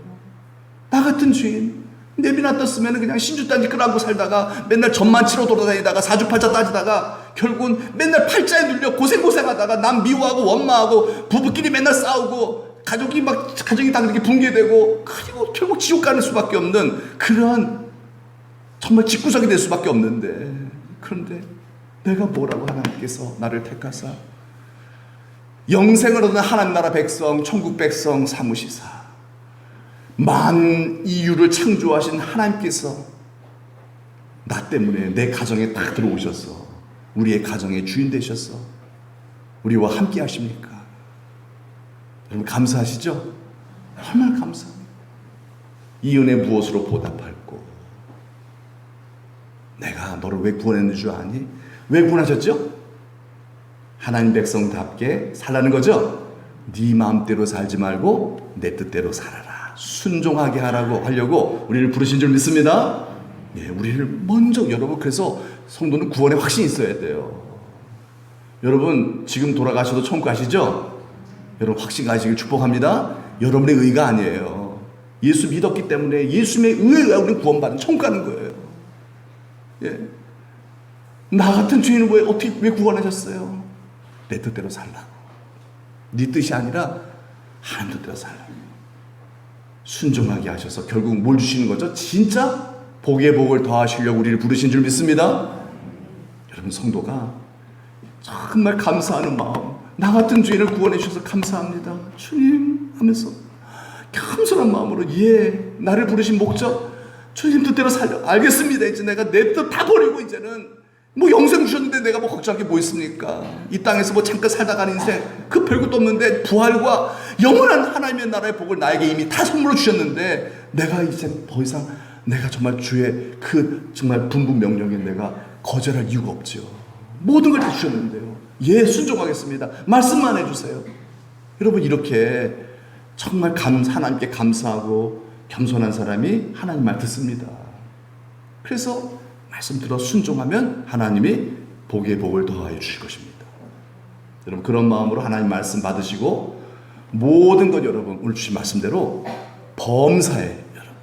나 같은 죄인, 내비놔뒀으면 그냥 신주단지 끌어안고 살다가 맨날 점만 치러 돌아다니다가 사주팔자 따지다가 결국은 맨날 팔자에 눌려 고생하다가 남 미워하고 원망하고 부부끼리 맨날 싸우고 가정이 다 그렇게 붕괴되고, 그리고 결국 지옥 가는 수밖에 없는 그런 정말 집구석이 될 수밖에 없는데, 그런데 내가 뭐라고 하나님께서 나를 택하사 영생을 얻는 하나님 나라 백성, 천국 백성 삼으시사 만 이유를 창조하신 하나님께서 나 때문에 내 가정에 딱 들어오셔서 우리의 가정의 주인 되셔서 우리와 함께 하십니까? 여러분, 감사하시죠? 정말 감사합니다. 이 은혜 무엇으로 보답할꼬? 내가 너를 왜 구원했는 줄 아니? 왜 구원하셨죠? 하나님 백성답게 살라는 거죠? 네 마음대로 살지 말고 내 뜻대로 살아라. 순종하게 하려고 우리를 부르신 줄 믿습니다. 예, 우리를 먼저, 여러분, 그래서 성도는 구원에 확신이 있어야 돼요. 여러분, 지금 돌아가셔도 천국 가시죠? 여러분, 확신 가시길 축복합니다. 여러분의 의가 아니에요. 예수 믿었기 때문에 예수님의 의에 의해 우리는 구원받은 천국 가는 거예요. 예. 나 같은 죄인은 왜 구원하셨어요? 내 뜻대로 살라고. 네 뜻이 아니라 하나님 뜻대로 살라고. 순종하게 하셔서 결국 뭘 주시는 거죠? 진짜 복의 복을 더하시려고 우리를 부르신 줄 믿습니다. 여러분, 성도가 정말 감사하는 마음, 나 같은 죄인을 구원해 주셔서 감사합니다 주님 하면서 겸손한 마음으로, 예, 나를 부르신 목적 주님 뜻대로 살려. 알겠습니다. 이제 내가 내 뜻 다 버리고 이제는 영생 주셨는데 내가 걱정할 게 뭐 있습니까? 이 땅에서 잠깐 살다 가는 인생 그 별것도 없는데 부활과 영원한 하나님의 나라의 복을 나에게 이미 다 선물로 주셨는데 내가 이제 더 이상 내가 정말 주의 그 정말 분부 명령에 내가 거절할 이유가 없지요. 모든 걸 다 주셨는데요. 예, 순종하겠습니다. 말씀만 해주세요. 여러분, 이렇게 정말 하나님께 감사하고 겸손한 사람이 하나님 말 듣습니다. 그래서 말씀 들어 순종하면 하나님이 복의 복을 더하여 주실 것입니다. 여러분, 그런 마음으로 하나님 말씀 받으시고 모든 것, 여러분, 오늘 주신 말씀대로 범사에 여러분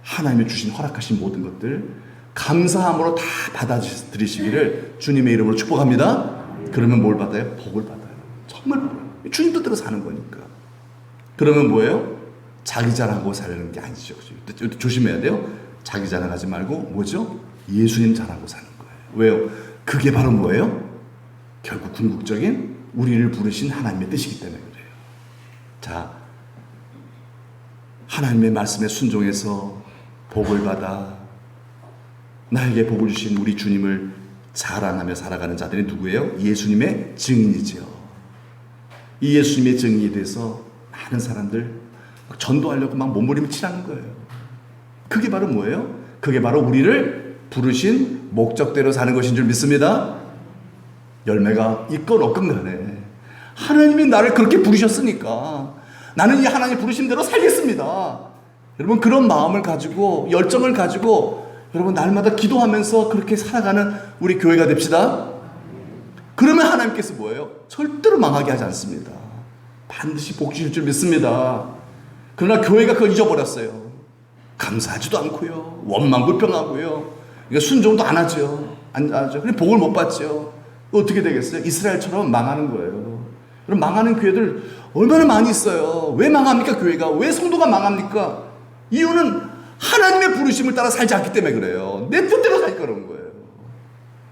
하나님이 주신 허락하신 모든 것들 감사함으로 다 받아들이시기를 주님의 이름으로 축복합니다. 그러면 뭘 받아요? 복을 받아요. 정말 주님 뜻대로 사는 거니까. 그러면 뭐예요? 자기 자랑하고 살는 게 아니죠. 조심해야 돼요. 자기 자랑하지 말고 뭐죠? 예수님 자랑하고 사는 거예요. 왜요? 그게 바로 뭐예요? 결국 궁극적인 우리를 부르신 하나님의 뜻이기 때문에 그래요. 자, 하나님의 말씀에 순종해서 복을 받아 나에게 복을 주신 우리 주님을 자랑하며 살아가는 자들이 누구예요? 예수님의 증인이죠. 이 예수님의 증인이 돼서 많은 사람들 전도하려고 막 몸부림치라는 거예요. 그게 바로 뭐예요? 그게 바로 우리를 부르신 목적대로 사는 것인 줄 믿습니다. 열매가 있건 없건 간에 하나님이 나를 그렇게 부르셨으니까 나는 이 하나님 부르신 대로 살겠습니다. 여러분, 그런 마음을 가지고, 열정을 가지고 여러분 날마다 기도하면서 그렇게 살아가는 우리 교회가 됩시다. 그러면 하나님께서 뭐예요? 절대로 망하게 하지 않습니다. 반드시 복 주실 줄 믿습니다. 그러나 교회가 그걸 잊어버렸어요. 감사하지도 않고요, 원망 불평하고요, 그러니까 순종도 안 하죠. 안 하죠. 그냥 복을 못 받죠. 어떻게 되겠어요? 이스라엘처럼 망하는 거예요. 그럼 망하는 교회들 얼마나 많이 있어요. 왜 망합니까? 교회가 왜 성도가 망합니까? 이유는 하나님의 부르심을 따라 살지 않기 때문에 그래요. 내 뜻대로 살 거라는 거예요.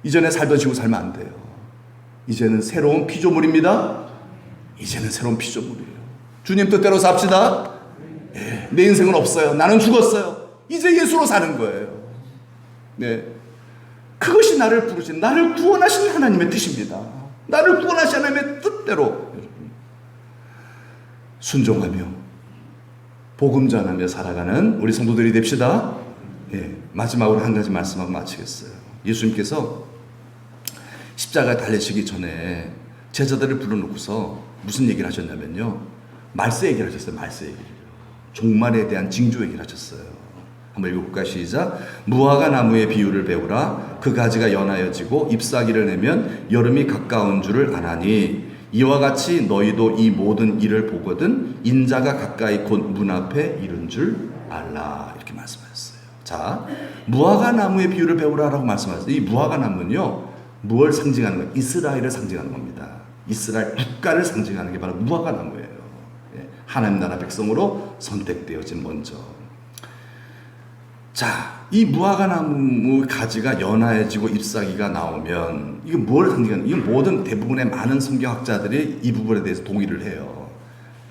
이전에 살던 식으로 살면 안 돼요. 이제는 새로운 피조물입니다. 이제는 새로운 피조물이에요. 주님 뜻대로 삽시다. 예, 내 인생은 없어요. 나는 죽었어요. 이제 예수로 사는 거예요. 네, 그것이 나를 부르신, 나를 구원하신 하나님의 뜻입니다. 나를 구원하신 하나님의 뜻대로 순종하며 복음 전하며 살아가는 우리 성도들이 됩시다. 예, 마지막으로 한 가지 말씀하고 마치겠어요. 예수님께서 십자가에 달리시기 전에 제자들을 불러놓고서 무슨 얘기를 하셨냐면요, 말세 얘기를 하셨어요. 말세 얘기를, 종말에 대한 징조 얘기를 하셨어요. 한번 읽어볼까요? 시작. 무화과 나무의 비유를 배우라. 그 가지가 연하여지고 잎사귀를 내면 여름이 가까운 줄을 아나니 이와 같이 너희도 이 모든 일을 보거든 인자가 가까이 곧 문 앞에 이른 줄 알라. 이렇게 말씀하셨어요. 자, 무화과 나무의 비유를 배우라라고 말씀하셨어요. 이 무화과 나무는요, 무엇을 상징하는 거예요? 이스라엘을 상징하는 겁니다. 이스라엘 국가를 상징하는 게 바로 무화과 나무예요. 예, 하나님 나라 백성으로 선택되어진 먼저. 자, 이 무화과 나무 가지가 연하해지고 잎사귀가 나오면 이게 뭘 상징하는? 이건 모든 대부분의 많은 성경학자들이 이 부분에 대해서 동의를 해요.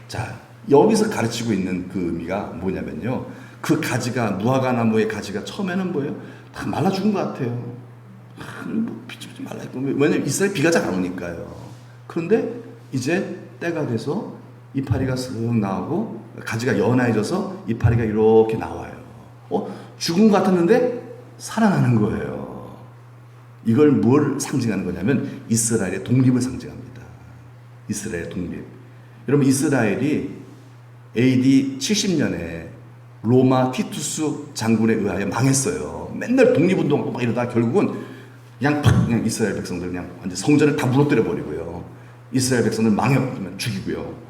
자, 여기서 가르치고 있는 그 의미가 뭐냐면요, 그 가지가, 무화과 나무의 가지가 처음에는 뭐예요? 다 말라 죽은 것 같아요. 빛이 말라 있고, 왜냐면 이스라엘 비가 잘 안 오니까요. 그런데 이제 때가 돼서 이파리가 쓱 나오고 가지가 연해져서 이파리가 이렇게 나와요. 죽은 것 같았는데 살아나는 거예요. 이걸 뭘 상징하는 거냐면 이스라엘의 독립을 상징합니다. 이스라엘의 독립. 여러분, 이스라엘이 AD 70년에 로마 티투스 장군에 의하여 망했어요. 맨날 독립운동하고 막 이러다 결국은 그냥 이스라엘 백성들 그냥 완전 성전을 다 무너뜨려 버리고요. 이스라엘 백성들 망했으면 죽이고요.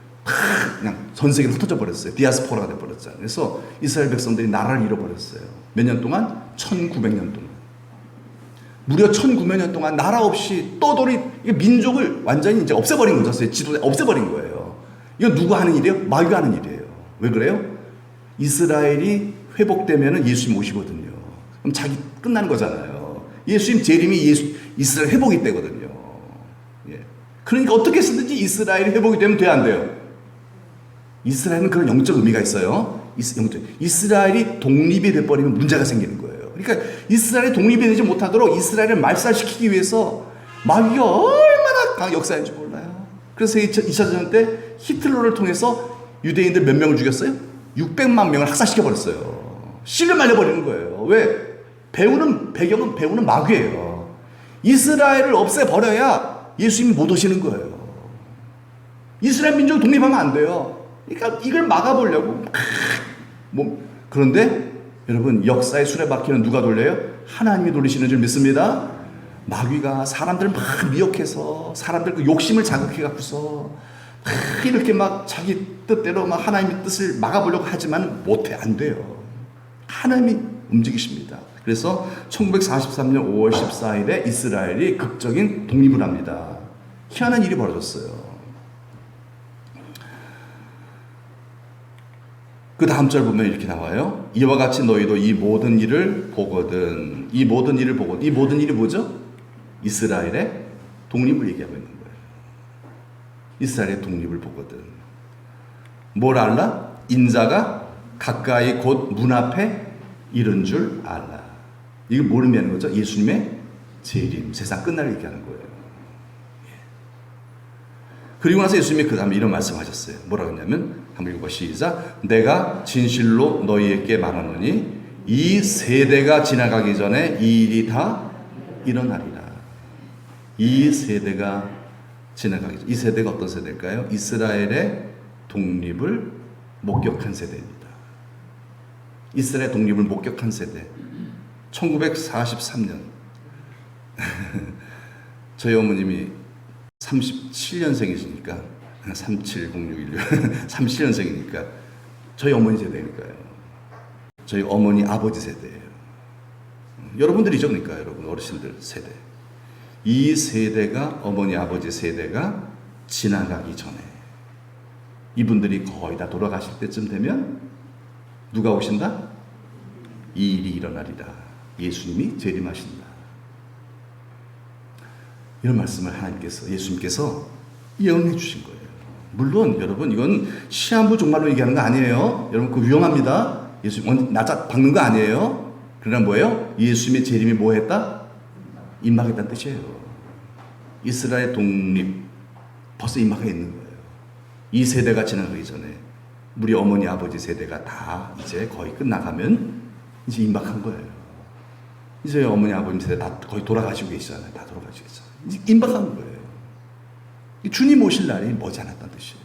그냥 전 세계로 흩어져 버렸어요. 디아스포라가 돼 버렸잖아요. 그래서 이스라엘 백성들이 나라를 잃어버렸어요. 몇 년 동안? 1900년 동안. 무려 1900년 동안 나라 없이 떠돌이 민족을 완전히 이제 없애버린 거죠. 지도에 없애버린 거예요. 이건 누가 하는 일이에요? 마귀가 하는 일이에요. 왜 그래요? 이스라엘이 회복되면은 예수님 오시거든요. 그럼 자기 끝나는 거잖아요. 예수님 재림이 이스라엘 회복이 되거든요. 예. 그러니까 어떻게 쓰든지 이스라엘이 회복이 되면 돼, 안 돼요? 이스라엘은 그런 영적 의미가 있어요. 이스라엘이 독립이 돼버리면 문제가 생기는 거예요. 그러니까 이스라엘이 독립이 되지 못하도록 이스라엘을 말살시키기 위해서 마귀가 얼마나 역사했는지 몰라요. 그래서 2차 대전 때 히틀러를 통해서 유대인들 몇 명을 죽였어요? 600만 명을 학살시켜버렸어요. 씨를 말려버리는 거예요. 왜? 배우는 마귀예요. 이스라엘을 없애버려야 예수님이 못 오시는 거예요. 이스라엘 민족이 독립하면 안 돼요. 그러니까 이걸 막아보려고 그런데 여러분, 역사의 수레바퀴는 누가 돌려요? 하나님이 돌리시는 줄 믿습니다. 마귀가 사람들을 막 미혹해서 사람들 그 욕심을 자극해 갖고서 이렇게 막 자기 뜻대로 막 하나님의 뜻을 막아보려고 하지만 못해, 안 돼요. 하나님이 움직이십니다. 그래서 1943년 5월 14일에 이스라엘이 극적인 독립을 합니다. 희한한 일이 벌어졌어요. 그 다음 절 보면 이렇게 나와요. 이와 같이 너희도 이 모든 일을 보거든. 이 모든 일을 보거든. 이 모든 일이 뭐죠? 이스라엘의 독립을 얘기하고 있는 거예요. 이스라엘의 독립을 보거든. 뭘 알라? 인자가 가까이 곧 문 앞에 이른 줄 알라. 이게 뭘 의미하는 거죠? 예수님의 재림, 세상 끝날 얘기하는 거예요. 그리고 나서 예수님이 그 다음에 이런 말씀하셨어요. 뭐라고 했냐면, 한번 읽어봐. 시작. 내가 진실로 너희에게 말하노니 이 세대가 지나가기 전에 이 일이 다 일어나리라. 이 세대가 지나가기 전. 이 세대가 어떤 세대일까요? 이스라엘의 독립을 목격한 세대입니다. 이스라엘 독립을 목격한 세대. 1943년 저희 어머님이 37년생이시니까 370616 37년생이니까 저희 어머니 세대니까요. 저희 어머니 아버지 세대예요. 여러분들이죠, 그러니까 여러분 어르신들 세대. 이 세대가, 어머니 아버지 세대가 지나가기 전에 이분들이 거의 다 돌아가실 때쯤 되면 누가 오신다? 이 일이 일어나리라. 예수님이 재림하신다. 이런 말씀을 하나님께서, 예수님께서 예언해 주신 거예요. 물론 여러분 이건 시한부 종말로 얘기하는 거 아니에요. 여러분 그 위험합니다. 예수님 나자 박는 거 아니에요. 그러나 뭐예요? 예수님의 재림이 뭐 했다? 임박했다는 뜻이에요. 이스라엘 독립 벌써 임박해 있는 거예요. 이 세대가 지나가기 전에 우리 어머니 아버지 세대가 다 이제 거의 끝나가면 이제 임박한 거예요. 이제 어머니 아버님 세대 다 거의 돌아가시고 계시잖아요. 다 돌아가시고 계시잖아요. 이제 임박한 거예요. 주님 오실 날이 머지않았다는 뜻이에요.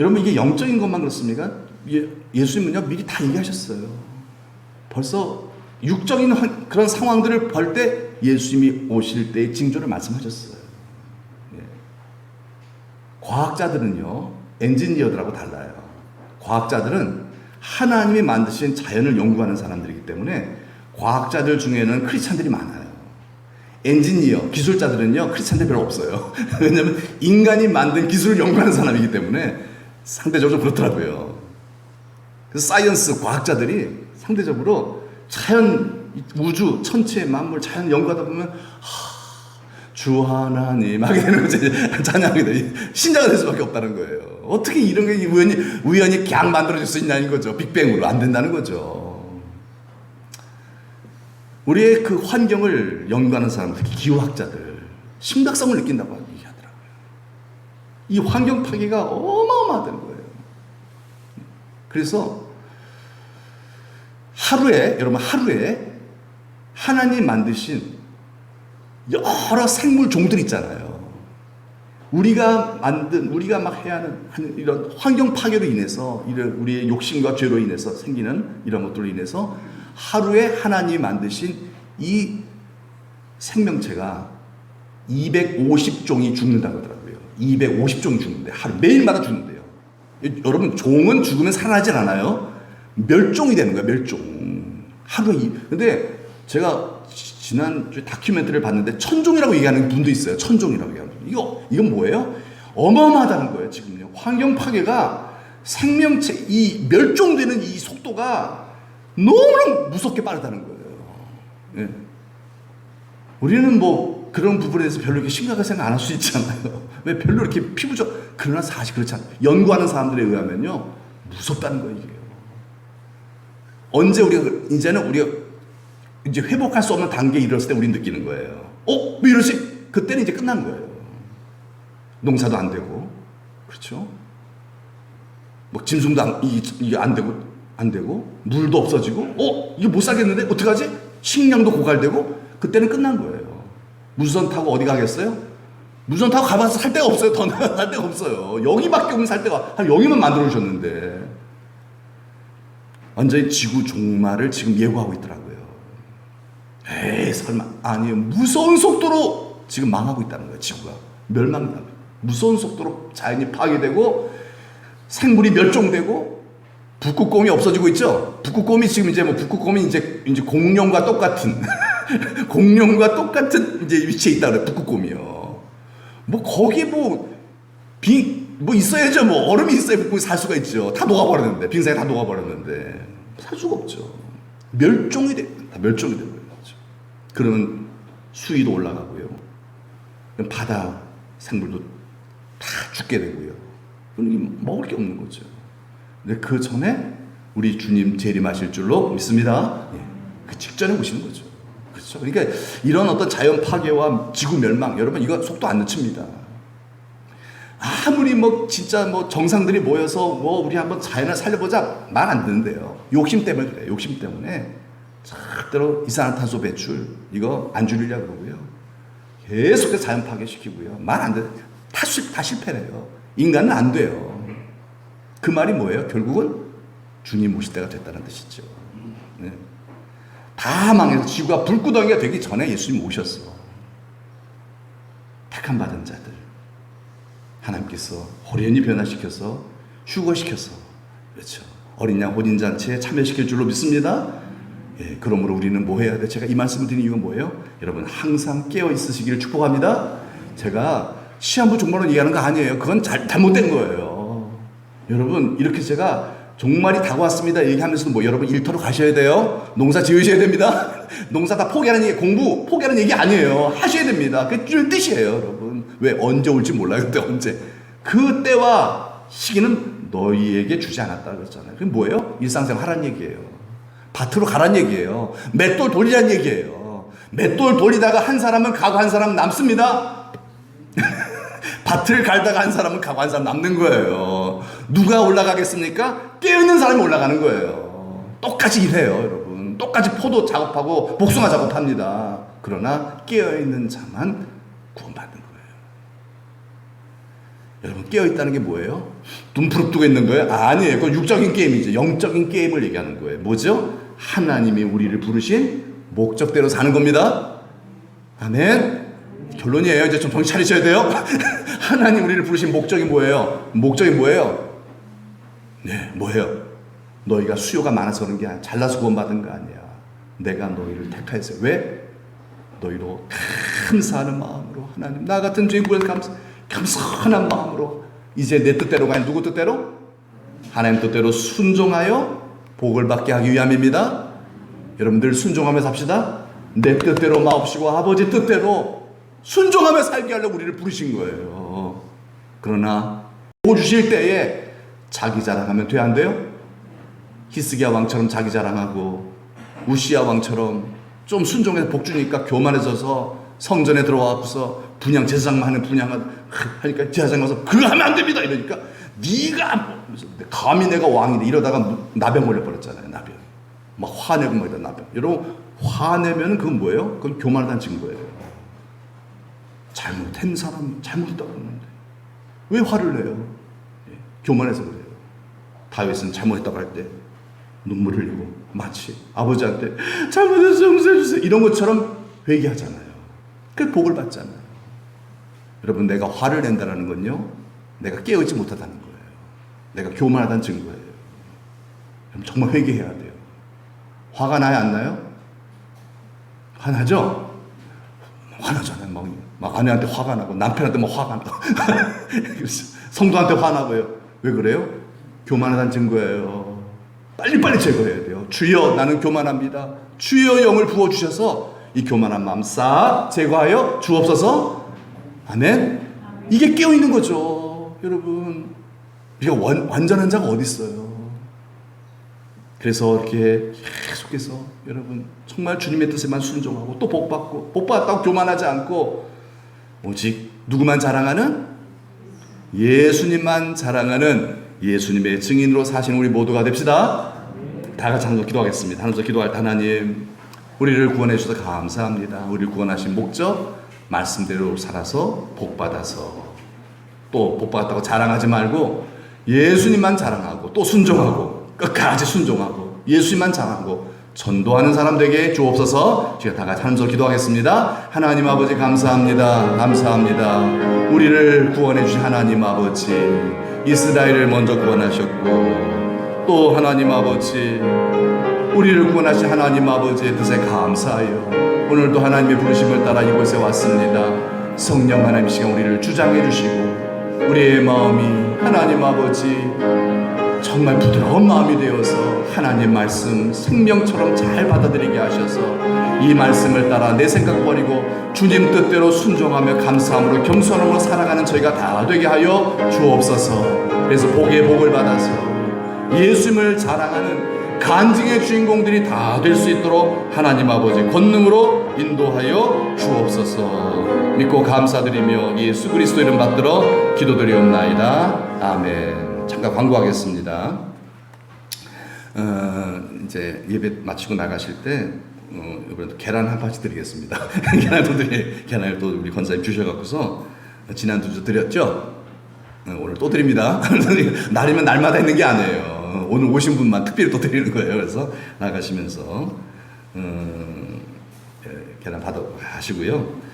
여러분 이게 영적인 것만 그렇습니까? 예수님은요 미리 다 얘기하셨어요. 벌써 육적인 그런 상황들을 볼 때 예수님이 오실 때의 징조를 말씀하셨어요. 예. 과학자들은요 엔지니어들하고 달라요. 과학자들은 하나님이 만드신 자연을 연구하는 사람들이기 때문에 과학자들 중에는 크리스찬들이 많아요. 엔지니어, 기술자들은요 크리스찬들이 별로 없어요. 왜냐하면 인간이 만든 기술을 연구하는 사람이기 때문에 상대적으로 그렇더라고요. 그래서 사이언스, 과학자들이 상대적으로 자연, 우주, 천체, 만물, 자연 연구하다 보면 주 하나님 하게 되는 거지. 찬양하게 돼. 신자가 될 수밖에 없다는 거예요. 어떻게 이런 게 우연히 그냥 만들어질 수 있냐는 거죠. 빅뱅으로 안 된다는 거죠. 우리의 그 환경을 연구하는 사람, 특히 기후학자들 심각성을 느낀다고 얘기하더라고요. 이 환경 파괴가 어마어마하다는 거예요. 그래서 여러분 하루에 하나님 만드신 여러 생물 종들 있잖아요. 우리가 막 해야 하는 이런 환경 파괴로 인해서, 우리의 욕심과 죄로 인해서 생기는 이런 것들로 인해서 하루에 하나님이 만드신 이 생명체가 250종이 죽는다고 하더라고요. 250종이 죽는데, 하루 매일마다 죽는데요. 여러분, 종은 죽으면 살아나질 않아요. 멸종이 되는 거예요, 멸종. 하루에. 근데 제가 지난주에 다큐멘터리를 봤는데, 천종이라고 얘기하는 분도 있어요. 천종이라고 얘기하는 분. 이건 뭐예요? 어마어마하다는 거예요, 지금요. 환경 파괴가 생명체, 이 멸종되는 이 속도가 너무나 무섭게 빠르다는 거예요. 예. 우리는 뭐 그런 부분에 대해서 별로 이렇게 심각하게 생각 안 할 수 있잖아요. 왜 별로 이렇게 피부적, 그러나 사실 그렇지 않아요. 연구하는 사람들에 의하면요, 무섭다는 거예요, 이게. 언제 이제는 우리가 이제 회복할 수 없는 단계에 이르렀을 때 우리는 느끼는 거예요. 왜 이러지? 그때는 이제 끝난 거예요. 농사도 안 되고, 그렇죠? 뭐 짐승도 이게 안 되고, 물도 없어지고, 이게 못 살겠는데? 어떡하지? 식량도 고갈되고, 그때는 끝난 거예요. 무선 타고 어디 가겠어요? 무선 타고 가봐서 살 데가 없어요. 더 살 데가 없어요. 여기밖에 없는 살 데가, 여기만 만들어 주셨는데. 완전히 지구 종말을 지금 예고하고 있더라고요. 에이, 설마. 아니에요. 무서운 속도로 지금 망하고 있다는 거예요. 지구가. 멸망이다. 무서운 속도로 자연이 파괴되고, 생물이 멸종되고, 북극곰이 없어지고 있죠? 북극곰이 지금 북극곰이 이제 공룡과 똑같은, 공룡과 똑같은 이제 위치에 있다 그래요. 북극곰이요. 거기에 있어야죠. 얼음이 있어야 북극곰이 살 수가 있죠. 다 녹아버렸는데, 빙산이 다 녹아버렸는데, 살 수가 없죠. 멸종이 되는 거죠. 그러면 수위도 올라가고요. 바다 생물도 다 죽게 되고요. 먹을 게 없는 거죠. 근데 그 전에 우리 주님 재림하실 줄로 믿습니다. 예, 그 직전에 오시는 거죠. 그렇죠. 그러니까 이런 어떤 자연 파괴와 지구 멸망, 여러분 이거 속도 안 늦춥니다. 아무리 진짜 정상들이 모여서 우리 한번 자연을 살려보자 말 안 듣는데요. 욕심 때문에 그래요. 욕심 때문에 절대로 이산화탄소 배출 이거 안 줄이려고 그러고요. 계속해서 자연 파괴시키고요. 말 안 듣는, 다 실패래요. 인간은 안 돼요. 그 말이 뭐예요? 결국은 주님 오실 때가 됐다는 뜻이죠. 네. 다 망해서 지구가 불구덩이가 되기 전에 예수님 오셨어. 택함 받은 자들 하나님께서 호련히 변화시켜서 휴거시켜서, 그렇죠, 어린 양 혼인잔치에 참여시킬 줄로 믿습니다. 예, 그러므로 우리는 뭐 해야 돼? 제가 이 말씀을 드리는 이유가 뭐예요? 여러분 항상 깨어 있으시기를 축복합니다. 제가 시한부 종말론 얘기하는 거 아니에요. 그건 잘못된 거예요. 여러분 이렇게 제가 종말이 다가왔습니다 얘기하면서도 여러분 일터로 가셔야 돼요. 농사 지으셔야 됩니다. 농사 다 포기하는 얘기, 공부 포기하는 얘기 아니에요. 하셔야 됩니다. 그게 뜻이에요, 여러분. 왜 언제 올지 몰라요. 그때 언제. 그때와 시기는 너희에게 주지 않았다 그랬잖아요. 그게 뭐예요? 일상생활 하란 얘기예요. 밭으로 가란 얘기예요. 맷돌 돌리란 얘기예요. 맷돌 돌리다가 한 사람은 가고 한 사람은 남습니다. 밭을 갈다가 한 사람은 가고 한 사람 남는 거예요. 누가 올라가겠습니까? 깨어있는 사람이 올라가는 거예요. 똑같이 일해요, 여러분. 똑같이 포도 작업하고 복숭아 작업합니다. 그러나 깨어있는 자만 구원받는 거예요. 여러분, 깨어있다는 게 뭐예요? 눈 부릅뜨고 있는 거예요? 아니에요. 그건 육적인 게임이죠. 영적인 게임을 얘기하는 거예요. 뭐죠? 하나님이 우리를 부르신 목적대로 사는 겁니다. 아멘. 결론이에요. 이제 좀 정신 차리셔야 돼요. 하나님 우리를 부르신 목적이 뭐예요? 목적이 뭐예요? 네, 뭐예요? 너희가 수요가 많아서 그런 게 아니야. 잘나서 구원받은 거 아니야. 내가 너희를 택하였어요. 왜? 너희로 감사하는 마음으로 하나님 나 같은 죄인 구원 겸손한 마음으로 이제 내 뜻대로가 아닌 누구 뜻대로? 하나님 뜻대로 순종하여 복을 받게 하기 위함입니다. 여러분들 순종하며 삽시다. 내 뜻대로 마옵시고 아버지 뜻대로 순종하며 살게 하려고 우리를 부르신 거예요. 그러나 복 주실 때에 자기 자랑하면 돼 안 돼요? 히스기야 왕처럼 자기 자랑하고 우시야 왕처럼 좀 순종해서 복 주니까 교만해져서 성전에 들어와서 분양 제사장만 하는 분양을 하니까 제사장 가서 그거 하면 안 됩니다 이러니까 네가 감히 내가 왕이네 이러다가 나병 걸려버렸잖아요. 나병 막 화내고 막 이러다 나병. 여러분 화내면 그건 뭐예요? 그건 교만하다는 증거예요. 잘못한 사람 잘못했다고 하는데 왜 화를 내요? 교만해서 그래요. 다윗은 잘못했다고 할 때 눈물 흘리고 마치 아버지한테 잘못해서 용서해 주세요 이런 것처럼 회개하잖아요. 그 복을 받잖아요. 여러분 내가 화를 낸다는 건요 내가 깨어있지 못하다는 거예요. 내가 교만하다는 증거예요. 그럼 정말 회개해야 돼요. 화가 나요 안 나요? 화나죠? 화나잖아요. 막 아내한테 화가 나고 남편한테 막 화가 나고 성도한테 화나고요. 왜 그래요? 교만하다는 증거예요. 빨리빨리 제거해야 돼요. 주여 나는 교만합니다. 주여 영을 부어주셔서 이 교만한 마음 싹 제거하여 주옵소서. 아멘. 이게 깨어있는 거죠. 여러분 우리가 완전한 자가 어디 있어요. 그래서 이렇게 계속해서 여러분 정말 주님의 뜻에만 순종하고 또 복받고 복받았다고 교만하지 않고 오직 누구만 자랑하는? 예수님만 자랑하는 예수님의 증인으로 사시는 우리 모두가 됩시다. 다 같이 한번 기도하겠습니다. 하나님께 기도할 때 하나님 우리를 구원해 주셔서 감사합니다. 우리를 구원하신 목적 말씀대로 살아서 복받아서 또 복받았다고 자랑하지 말고 예수님만 자랑하고 또 순종하고 끝까지 순종하고 예수님만 자랑하고 전도하는 사람 되게 주옵소서. 제가 다 같이 하나님께 기도하겠습니다. 하나님 아버지 감사합니다. 감사합니다. 우리를 구원해 주신 하나님 아버지 이스라엘을 먼저 구원하셨고 또 하나님 아버지 우리를 구원하신 하나님 아버지의 뜻에 감사하여 오늘도 하나님의 부르심을 따라 이곳에 왔습니다. 성령 하나님 시간 우리를 주장해 주시고 우리의 마음이 하나님 아버지 정말 부드러운 마음이 되어서 하나님 말씀 생명처럼 잘 받아들이게 하셔서 이 말씀을 따라 내 생각 버리고 주님 뜻대로 순종하며 감사함으로 겸손함으로 살아가는 저희가 다 되게 하여 주옵소서. 그래서 복의 복을 받아서 예수님을 자랑하는 간증의 주인공들이 다 될 수 있도록 하나님 아버지 권능으로 인도하여 주옵소서. 믿고 감사드리며 예수 그리스도 이름 받들어 기도드리옵나이다. 아멘. 잠깐 광고하겠습니다. 이제 예배 마치고 나가실 때 이번에 계란 한 파츠 드리겠습니다. 계란을 또 우리 권사님 주셔갖고서 지난주도 드렸죠. 오늘 또 드립니다. 날이면 날마다 있는 게 아니에요. 오늘 오신 분만 특별히 또 드리는 거예요. 그래서 나가시면서 계란 받아 하시고요.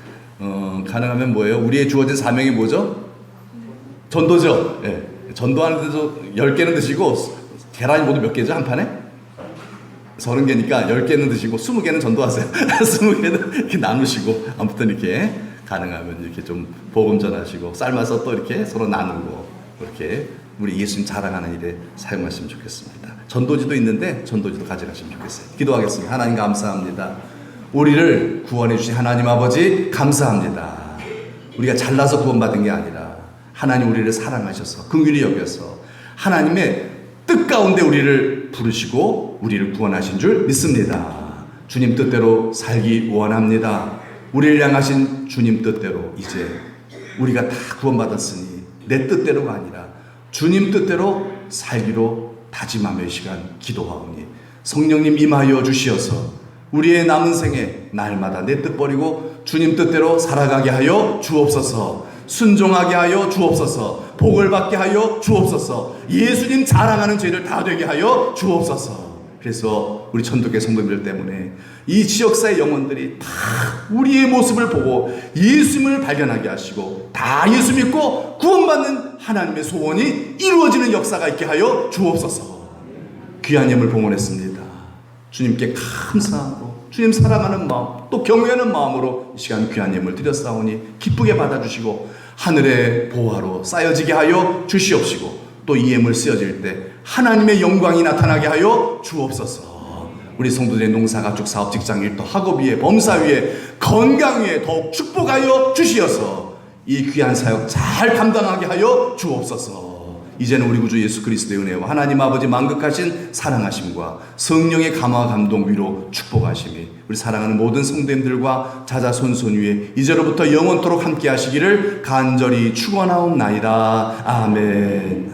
가능하면 뭐예요? 우리의 주어진 사명이 뭐죠? 전도죠. 예. 전도하는데도 10개는 드시고 계란이 모두 몇 개죠? 한 판에? 30개니까 10개는 드시고 20개는 전도하세요. 20개는 이렇게 나누시고 아무튼 이렇게 가능하면 이렇게 좀 복음 전하시고 삶아서 또 이렇게 서로 나누고 이렇게 우리 예수님 자랑하는 일에 사용하시면 좋겠습니다. 전도지도 있는데 전도지도 가져가시면 좋겠어요. 기도하겠습니다. 하나님 감사합니다. 우리를 구원해 주신 하나님 아버지 감사합니다. 우리가 잘나서 구원받은 게 아니라 하나님 우리를 사랑하셔서 긍휼히 여겨서 하나님의 뜻 가운데 우리를 부르시고 우리를 구원하신 줄 믿습니다. 주님 뜻대로 살기 원합니다. 우리를 향하신 주님 뜻대로 이제 우리가 다 구원받았으니 내 뜻대로가 아니라 주님 뜻대로 살기로 다짐하며 이 시간 기도하오니 성령님 임하여 주시어서 우리의 남은 생에 날마다 내 뜻 버리고 주님 뜻대로 살아가게 하여 주옵소서. 순종하게 하여 주옵소서. 복을 받게 하여 주옵소서. 예수님 자랑하는 죄를 다 되게 하여 주옵소서. 그래서 우리 천도교 성도님들 때문에 이 지역사의 영혼들이 다 우리의 모습을 보고 예수님을 발견하게 하시고 다 예수 믿고 구원받는 하나님의 소원이 이루어지는 역사가 있게 하여 주옵소서. 귀한 예물 봉헌했습니다. 주님께 감사하고 주님 사랑하는 마음 또 경외하는 마음으로 이 시간 귀한 예물 드렸사오니 기쁘게 받아주시고 하늘의 보화로 쌓여지게 하여 주시옵시고 또 이 예물 쓰여질 때 하나님의 영광이 나타나게 하여 주옵소서. 우리 성도들의 농사, 가축, 사업, 직장, 일터, 학업 위에, 범사 위에, 건강 위에 더욱 축복하여 주시어서 이 귀한 사역 잘 감당하게 하여 주옵소서. 이제는 우리 구주 예수 그리스도의 은혜와 하나님 아버지 만극하신 사랑하심과 성령의 감화 감동 위로 축복하심이 우리 사랑하는 모든 성도님들과 자자손손 위에 이제로부터 영원토록 함께 하시기를 간절히 축원하옵나이다. 아멘.